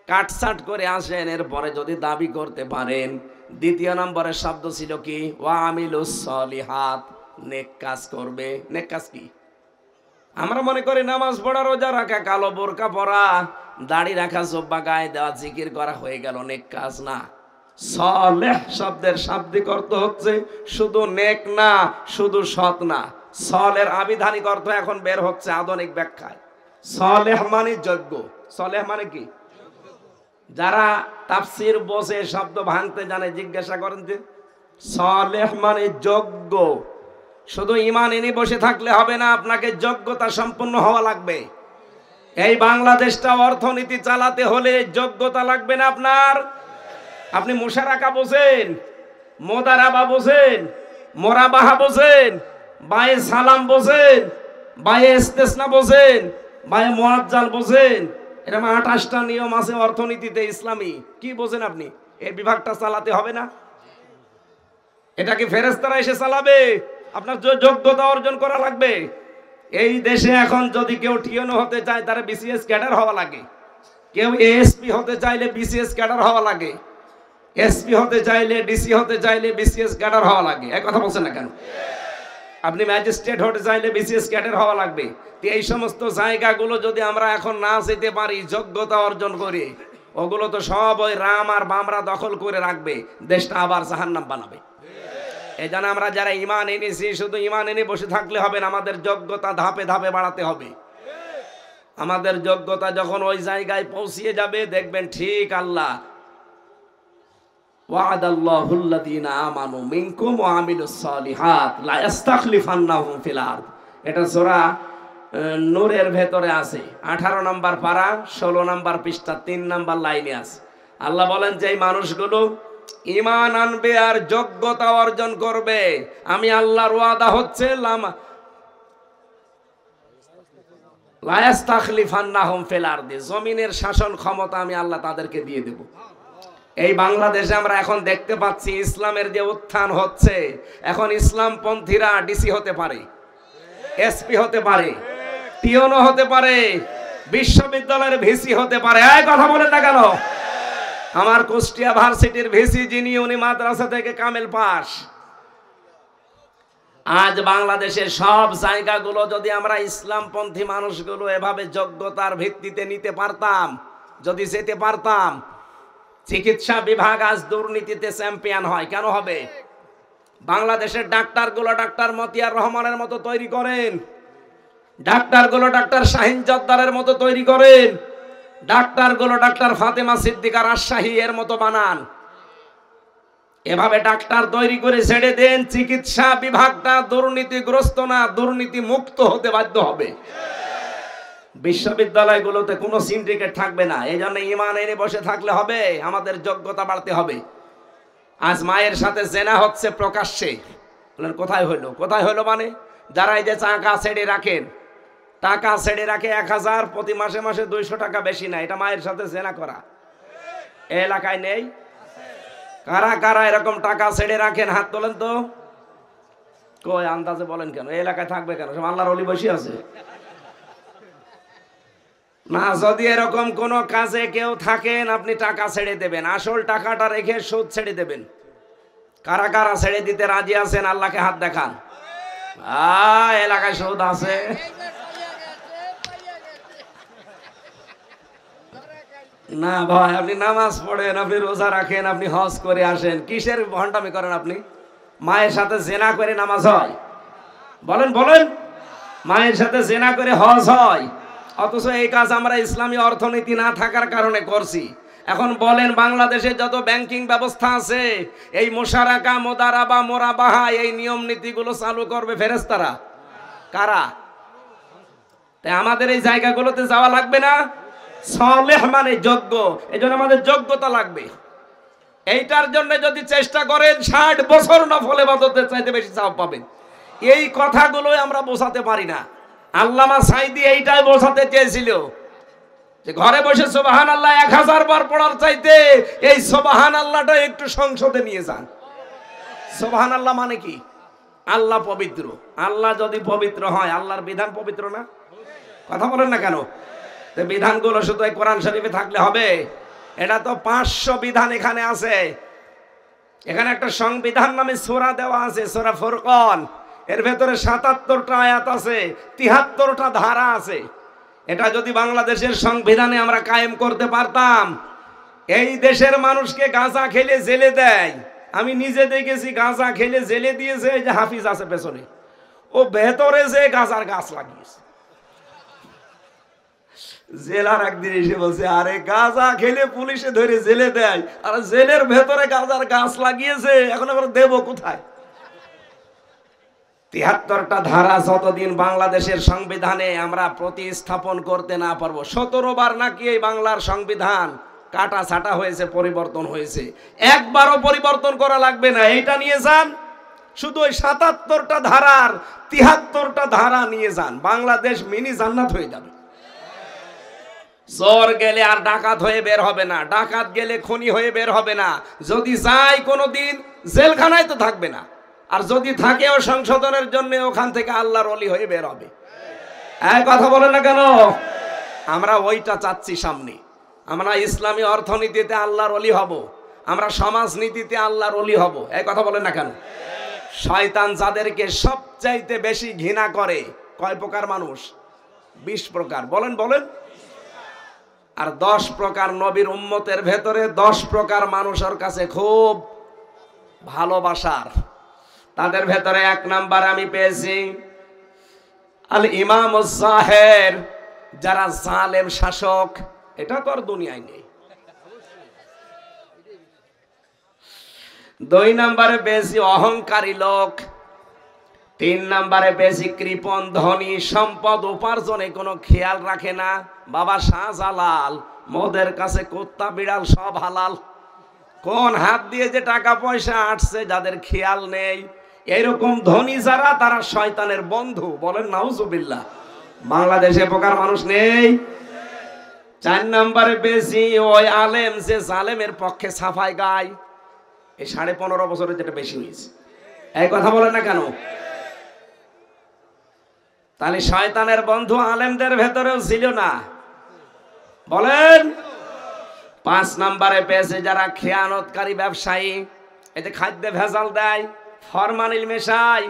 কাটছাট করে আসেন, এরপরে যদি দাবি করতে পারেন। 2 নম্বরের শব্দ ছিল কি? ওয়া আমিলুস সলিহাত, নেক কাজ করবে। নেক কাজ কি? আমরা মনে করি নামাজ পড়া, রোজা রাখা, কালো বোরকা পরা, দাড়ি রাখা, জুব্বা গায়ে দেওয়া, জিকির করা হয়ে গেল নেক কাজ। না, সলেহ শব্দের শাব্দিক অর্থ হচ্ছে শুধু নেক না, শুধু সৎ না। সলের আবিধানিক অর্থ এখন বের হচ্ছে আধুনিক ব্যাখ্যায়। সলেহ মানে যোগ্য। সলেহ মানে কি? যারা তাফসীর বোঝে, শব্দ ভাঙতে জানে, জিজ্ঞাসা করেন যে সলেহ মানে যোগ্য। শুধু ঈমান এনে বসে থাকলে হবে না, আপনাকে যোগ্যতা সম্পন্ন হওয়া লাগবে। এই বাংলাদেশটা অর্থনীতি চালাতে হলে যোগ্যতা লাগবে না আপনার। আপনি মুশারাকা বোঝেন, মোদারাবা বোঝেন, মোরাবাহা বোঝেন, বায়ে সালাম বোঝেন, বায়ে ইস্তেসনা বোঝেন, বায়ে মুআজ্জাল বোঝেন। এরকম 28টা নিয়ম আছে অর্থনীতিতে ইসলামী। কি বোঝেন আপনি? এই বিভাগটা চালাতে হবে না? এটা কি ফেরেশতারা এসে চালাবে? আপনার যোগ্যতা অর্জন করা লাগবে। এই দেশে এখন যদি কেউ টিএনও হতে চায় তার বিসিএস ক্যাডার হওয়া লাগে, কেউ এএসপি হতে চাইলে বিসিএস ক্যাডার হওয়া লাগে, এসপি হতে চাইলে ডিসি হতে চাইলে বিসিএস ক্যাডার হওয়া লাগে। এক কথা বলছেন না কেন? আপনি ম্যাজিস্ট্রেট হতে চাইলে বিসিএস ক্যাডার হওয়া লাগবে। তো এই সমস্ত জায়গাগুলো যদি আমরা এখন না যেতে পারি, যোগ্যতা অর্জন করি, ওগুলো তো সব ওই রাম আর বামরা দখল করে রাখবে, দেশটা আবার জাহান্নাম বানাবে। এই জন্য আমরা যারা ঈমান এনেছি, শুধু ঈমান এনে বসে থাকলে হবে না, আমাদের যোগ্যতা ধাপে ধাপে বাড়াতে হবে। আমাদের যোগ্যতা যখন ওই জায়গায় পৌঁছিয়ে যাবে, দেখবেন ঠিক আল্লাহ ওয়াদাল্লাহুল্লাযীনা আমানু মিনকুম ওয়া আমিলুস সালিহাত লা ইস্তাখলিফান্নাহুম ফিল আরদ। এটা সূরা নূরের ভেতরে আছে, 18 নম্বর পারা 16 নম্বর পৃষ্ঠা 3 নম্বর লাইনে আছে। আল্লাহ বলেন যে এই মানুষগুলো ঈমান আনবে আর যোগ্যতা অর্জন করবে, আমি আল্লাহর ওয়াদা হচ্ছে লা ইস্তাখলিফান্নাহুম ফিল আরদ, জমিনের শাসন ক্ষমতা আমি আল্লাহ তাদেরকে দিয়ে দেব। এই বাংলাদেশে আমরা এখন দেখতে পাচ্ছি ইসলামের যে উত্থান হচ্ছে, এখন ইসলামপন্থীরা ডিসি হতে পারে, এসপি হতে পারে, টিওনো হতে পারে, বিশ্ববিদ্যালয়ের ভিসি হতে পারে। এই কথা বলেন না কেন? আমার কুষ্টিয়া ভার্সিটির ভিসি যিনি, উনি মাদ্রাসা থেকে কামেল পাস। আজ বাংলাদেশের সব জায়গাগুলো যদি আমরা ইসলামপন্থী মানুষগুলো এভাবে যোগ্যতার ভিত্তিতে নিতে পারতাম, যদি যেতে পারতাম, চিকিৎসা বিভাগ আজ দুর্নীতিতে চ্যাম্পিয়ন হয়। কেন হবে? বাংলাদেশের ডাক্তারগুলো ডাক্তার মতিয়ার রহমানের মতো তৈরি করেন, ডাক্তারগুলো ডাক্তার শাহিন জর্দারের মতো তৈরি করেন, ডাক্তারগুলো ডাক্তার ফাতেমা সিদ্দিকা রাজশাহী এর মতো বানান। এভাবে ডাক্তার তৈরি করে ছেড়ে দেন, চিকিৎসা বিভাগটা দুর্নীতিগ্রস্ত না, দুর্নীতি মুক্ত হতে বাধ্য হবে। বিশ্ববিদ্যালয়গুলোতে কোনো সিন্ডিকেট থাকবে না। এই জন্য ঈমান এনে বসে থাকলে হবে, আমাদের যোগ্যতা বাড়তে হবে। আজ মায়ের সাথে জেনা হচ্ছে প্রকাশ্যে, বলেন কোথায় হলো? কোথায় হলো মানে যারা এই যে টাকা ছেড়ে রাখেন, টাকা ছেড়ে রাখে 1000, প্রতি মাসে মাসে 200 টাকা বেশি না, এটা মায়ের সাথে জেনা করা। এই এলাকায় নেই? কারা কারা এরকম টাকা ছেড়ে রাখেন? হাত তোলেন তো। কই আন্দাজে বলেন কেন? এই এলাকায় থাকবে কেন? সব আল্লাহর ওলি বসে আছে না। যদি এরকম কোন কাজে কেউ থাকেন, আপনি টাকা ছেড়ে দেবেন, আসল টাকাটা রেখে সুদ ছেড়ে দেবেন। কারা কারা ছেড়ে দিতে রাজি আছেন? আল্লাহকে হাত দেখান। এলাকায় সুদ আছে। না ভাই, আপনি নামাজ পড়েন, আপনি রোজা রাখেন, আপনি হজ করে আসেন, কিসের ভণ্ডামি করেন আপনি? মায়ের সাথে জেনা করে নামাজ হয়? বলেন বলেন, মায়ের সাথে জেনা করে হজ হয়? অথচ এই কাজ আমরা ইসলামী অর্থনীতি না থাকার কারণে করছি। এখন বলেন, বাংলাদেশে যত ব্যাংকিং ব্যবস্থা আছে, এই মুশারাকা, মুদারাবা, মোরাবাহা, এই নিয়ম নীতিগুলো চালু করবে ফেরেশতারা? কারা? তাই আমাদের এই জায়গাগুলোতে যাওয়া লাগবে না? সালেহ মানে যোগ্য, এজন্য আমাদের যোগ্যতা লাগবে। এইটার জন্য যদি চেষ্টা করেন, 60 বছর নফল ইবাদতের চাইতে বেশি সওয়াব পাবেন। এই কথাগুলোই আমরা বোঝাতে পারি না। আল্লামা সাঈদী এইটাই বোঝাতে চেয়েছিল যে ঘরে বসে সুবহানাল্লাহ 1000 বার পড়ার চাইতে এই সুবহানাল্লাহটা একটু সংসদে নিয়ে যান। সুবহানাল্লাহ মানে কি? আল্লাহ পবিত্র। আল্লাহ যদি পবিত্র হয়, আল্লাহর বিধান পবিত্র না? কথা বলেন না কেন? তো বিধানগুলো শুধু এই কোরআন শরীফে থাকলে হবে? এটা তো 500 বিধান এখানে আছে। এখানে একটা সংবিধান নামে সূরা দেওয়া আছে, সূরা ফুরকান। এর ভেতরে 77টা আয়াত আছে, 73টা ধারা আছে। এটা যদি বাংলাদেশের সংবিধানে আমরা কায়েম করতে পারতাম, এই দেশের মানুষকে গাঁজা খেলে জেলে দেয়। আমি নিজে দেখেছি, গাঁজা খেলে জেলে দিয়েছে। এই যে হাফিজ আছে পেছনে, ও ভেতরে যে গাঁজার গাছ লাগিয়েছে। জেলার একদিন এসে বলছে, আরে গাঁজা খেলে পুলিশে ধরে জেলে দেয়, আর জেলের ভেতরে গাঁজার গাছ লাগিয়েছে, এখন আমরা দেব কোথায়? 73টা ধারা যতদিন বাংলাদেশের সংবিধানে আমরা প্রতিস্থাপন করতে না পারবো, 17 বার নাকি এই বাংলার সংবিধান কাটা ছাটা হয়েছে, পরিবর্তন হয়েছে, একবারও পরিবর্তন করা লাগবে না। এইটা নিয়ে যান, শুধু ওই 77টা ধারার 73টা ধারা নিয়ে যান, বাংলাদেশ মিনি জান্নাত হয়ে যাবে। চোর গেলে আর ডাকাত হয়ে বের হবে না, ডাকাত গেলে খনি হয়ে বের হবে না, যদি যাই কোনোদিন জেলখানায় তো থাকবে না। আর যদি থাকেও সংশোধনের জন্য ওখান থেকে আল্লাহর ওলি হয়ে বের হবে। এক কথা বলে না কেন? আমরা ওইটা চাচ্ছি সামনে। আমরা ইসলামী অর্থনীতিতে আল্লাহর ওলি হব, আমরা সমাজনীতিতে আল্লাহর ওলি হব। এই কথা বলে না কেন? শয়তান যাদেরকে সবচাইতে বেশি ঘৃণা করে, কয় প্রকার মানুষ? 20 প্রকার। বলেন বলেন। আর 10 প্রকার নবীর উম্মতের ভেতরে 10 প্রকার মানুষের কাছে খুব ভালোবাসার। তাদের ভেতরে 1 নাম্বার আমি পেয়েছি আল ইমাম জাহের, যারা জালেম শাসক। এটা তো আর দুনিয়ায় নেই। 2 নাম্বারে পেয়েছি অহংকারী লোক। 3 নাম্বারে পেয়েছি কৃপণ ধনী, সম্পদ উপার্জনে কোনো খেয়াল রাখে না। বাবা শাহজালাল, মোদের কাছে কুত্তা বিড়াল সব হালাল। কোন হাত দিয়ে যে টাকা পয়সা আসছে যাদের খেয়াল নেই, এরকম ধনী যারা, তারা শয়তানের বন্ধু। বলেন নাউজুবিল্লাহ। বাংলাদেশে প্রকার মানুষ নেই। 4 নাম্বারে পেয়েছি ওই আলেম যে জালেমের পক্ষে সাফাই গায়। এই 15.5 বছরে যেটা বেশি হয়েছে। এই কথা বলে না কেন? তাহলে শয়তানের বন্ধু আলেমদের ভেতরেও ছিল না? বলেন। 5 নাম্বারে পেয়েছে যারা খেয়ানতকারী ব্যবসায়ী। এতে খাদ্যে ভেজাল দেয়, ফরমালিন মেশায়।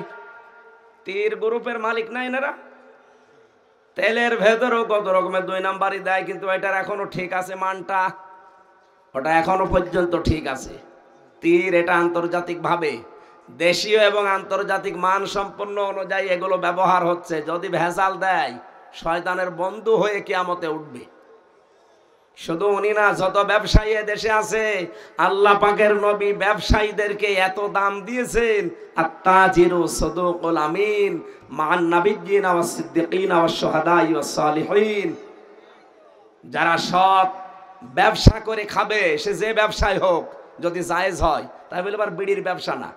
তীর গ্রুপের মালিক নাই এনারা? তেলের ভেতরেও কত রকমের 2 নাম্বারই দেয়, কিন্তু এটার এখনো ঠিক আছে মানটা, ওটা এখনো পর্যন্ত ঠিক আছে। তীর এটা আন্তর্জাতিক ভাবে দেশীয় এবং আন্তর্জাতিক মান সম্পন্ন অনুযায়ী এগুলো ব্যবহার হচ্ছে। যদি ভেজাল দেয়, শয়তানের বন্ধু হয়ে কিয়ামতে উঠবে। শুধু উনি না, যত ব্যবসায়ী দেশে আছে, আল্লাহ পাকের নবী ব্যবসায়ীদেরকে এত দাম দিয়েছেন। আত-তাজিরু সাদুকুল আমিন মান নাবিয়্যিনা ওয়াস সিদ্দিকিনা ওয়াস শুহাদাই ওয়াস সালিহিন। যারা সৎ ব্যবসা করে খাবে, সে যে ব্যবসায় হোক, যদি জায়েজ হয়, তাই বলে আবার বিড়ির ব্যবসা না,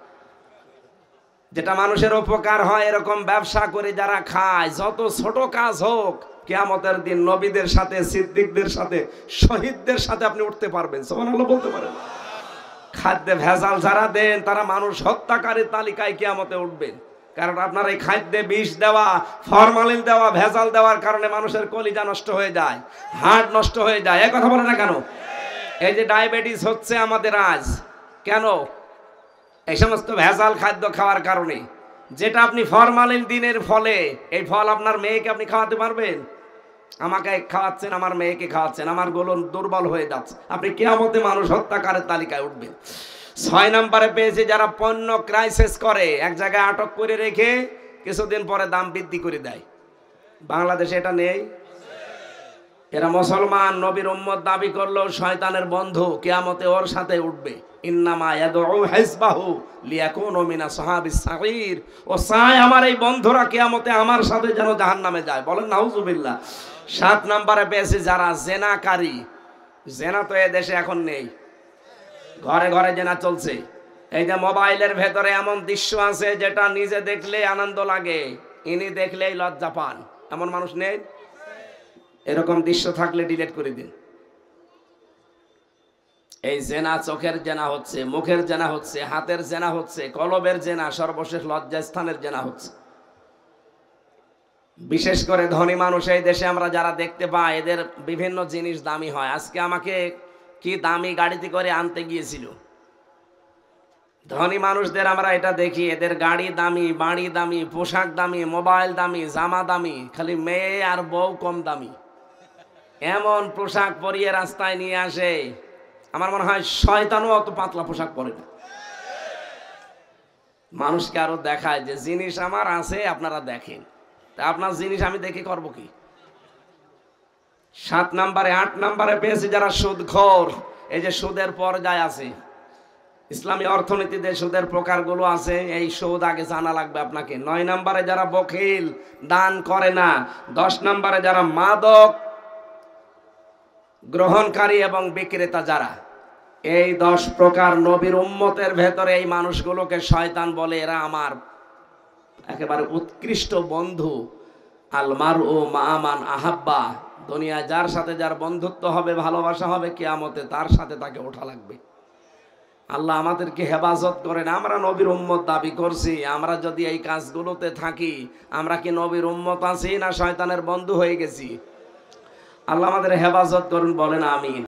যেটা মানুষের উপকার হয়, এরকম ব্যবসা করে যারা খায়, যত ছোট কাজ হোক, কিয়ামতের দিন নবীদের সাথে, সিদ্দিকদের সাথে, শহীদদের সাথে আপনি উঠতে পারবেন। সুবহানাল্লাহ বলতে পারেন। খাদ্যে ভেজাল যারা দেন, তারা মানুষ হত্যাকারীর তালিকায় কিয়ামতে উঠবেন। কারণ আপনার এই খাদ্যে বিষ দেওয়া, ফরমালিন দেওয়া, ভেজাল দেওয়ার কারণে মানুষের কলিজা নষ্ট হয়ে যায়, হার্ট নষ্ট হয়ে যায়। এই কথা বলে না কেন? এই যে ডায়াবেটিস হচ্ছে আমাদের আজ, কেন? এই সমস্ত ভেজাল খাদ্য খাওয়ার কারণে। যেটা আপনি ফরমালিন দিনের ফলে, এই ফল আপনার মেয়েকে আপনি খাওয়াতে পারবেন? আমাকে খাওয়াচ্ছেন, আমার মেয়েকে খাওয়াচ্ছেন, আমার গোলন দুর্বল হয়ে যাচ্ছে। আপনি কিয়ামতে মানুষ হত্যাকারের তালিকায় উঠবেন। 6 নম্বরে পেয়েছে যারা পণ্য ক্রাইসিস করে, এক জায়গায় আটক করে রেখে কিছুদিন পরে দাম বৃদ্ধি করে দেয়। বাংলাদেশে এটা নেই? এরা মুসলমান, নবীর উম্মত দাবি করলেও শয়তানের বন্ধু, কিয়ামতে ওর সাথে উঠবে। ইন্নামা ইয়াদউ হিজবাহু লিয়াকুনু মিনা আসহাবিস সাঈর। ও চায় আমার এই বন্ধুরা কিয়ামতে আমার সাথে যেন জাহান্নামে যায়। বলেন নাউজুবিল্লাহ। 7 নম্বরে পেয়েছে যারা জেনাকারী। জেনা তো এ দেশে এখন নেই, ঘরে ঘরে জেনা চলছে। এই যে মোবাইলের ভেতরে এমন দৃশ্য আছে যেটা নিজে দেখলে আনন্দ লাগে, ইনি দেখলেই লজ্জা পান। এমন মানুষ নেই? এরকম দৃশ্য থাকলে ডিলিট করে দিন। এই জেনা, চোখের জেনা হচ্ছে, মুখের জেনা হচ্ছে, হাতের জেনা হচ্ছে, কলবের জেনা, সর্বশেষ লজ্জাস্থানের জেনা হচ্ছে। বিশেষ করে ধনী মানুষ এই দেশে আমরা যারা দেখতে পাই, এদের বিভিন্ন জিনিস দামি হয়। আজকে আমাকে কি দামি গাড়িতে করে আনতে গিয়েছিল। ধনী মানুষদের আমরা এটা দেখি, এদের গাড়ি দামি, বাড়ি দামি, পোশাক দামি, মোবাইল দামি, জামা দামি, খালি মেয়ে আর বউ কম দামি। এমন পোশাক পরিয়ে রাস্তায় নিয়ে আসে, আমার মনে হয় শয়তানও অত পাতলা পোশাক পরে না। মানুষকে আরো দেখায় যে জিনিস আমার আছে, আপনারা দেখেন। তা আপনার জিনিস আমি দেখে করবো কি? 7 নম্বরে 8 নম্বরে পেয়েছি যারা সুদখোর। এই যে সুদের পর্যায় আছে, ইসলামী অর্থনীতিতে সুদের প্রকারগুলো আছে, এই সুদ আগে জানা লাগবে আপনাকে। 9 নম্বরে যারা বখিল, দান করে না। 10 নম্বরে যারা মাদক গ্রহণকারী এবং বিক্রেতা যারা। এই 10 প্রকার নবীর উম্মতের ভেতরে এই মানুষগুলোকে শয়তান বলে এরা আমার একেবারে উৎকৃষ্ট বন্ধু। আল মারউ মা মান আহাব্বা। দুনিয়ায় যার সাথে যার বন্ধুত্ব হবে, ভালোবাসা হবে, কিয়ামতে তার সাথে তাকে ওঠা লাগবে। আল্লাহ আমাদেরকে হেফাজত করেন। আমরা নবীর উম্মত দাবি করছি, আমরা যদি এই কাজগুলোতে থাকি, আমরা কি নবীর উম্মত আছি না শয়তানের বন্ধু হয়ে গেছি? আল্লাহ আমাদের হেফাজত করুন, বলেন আমিন।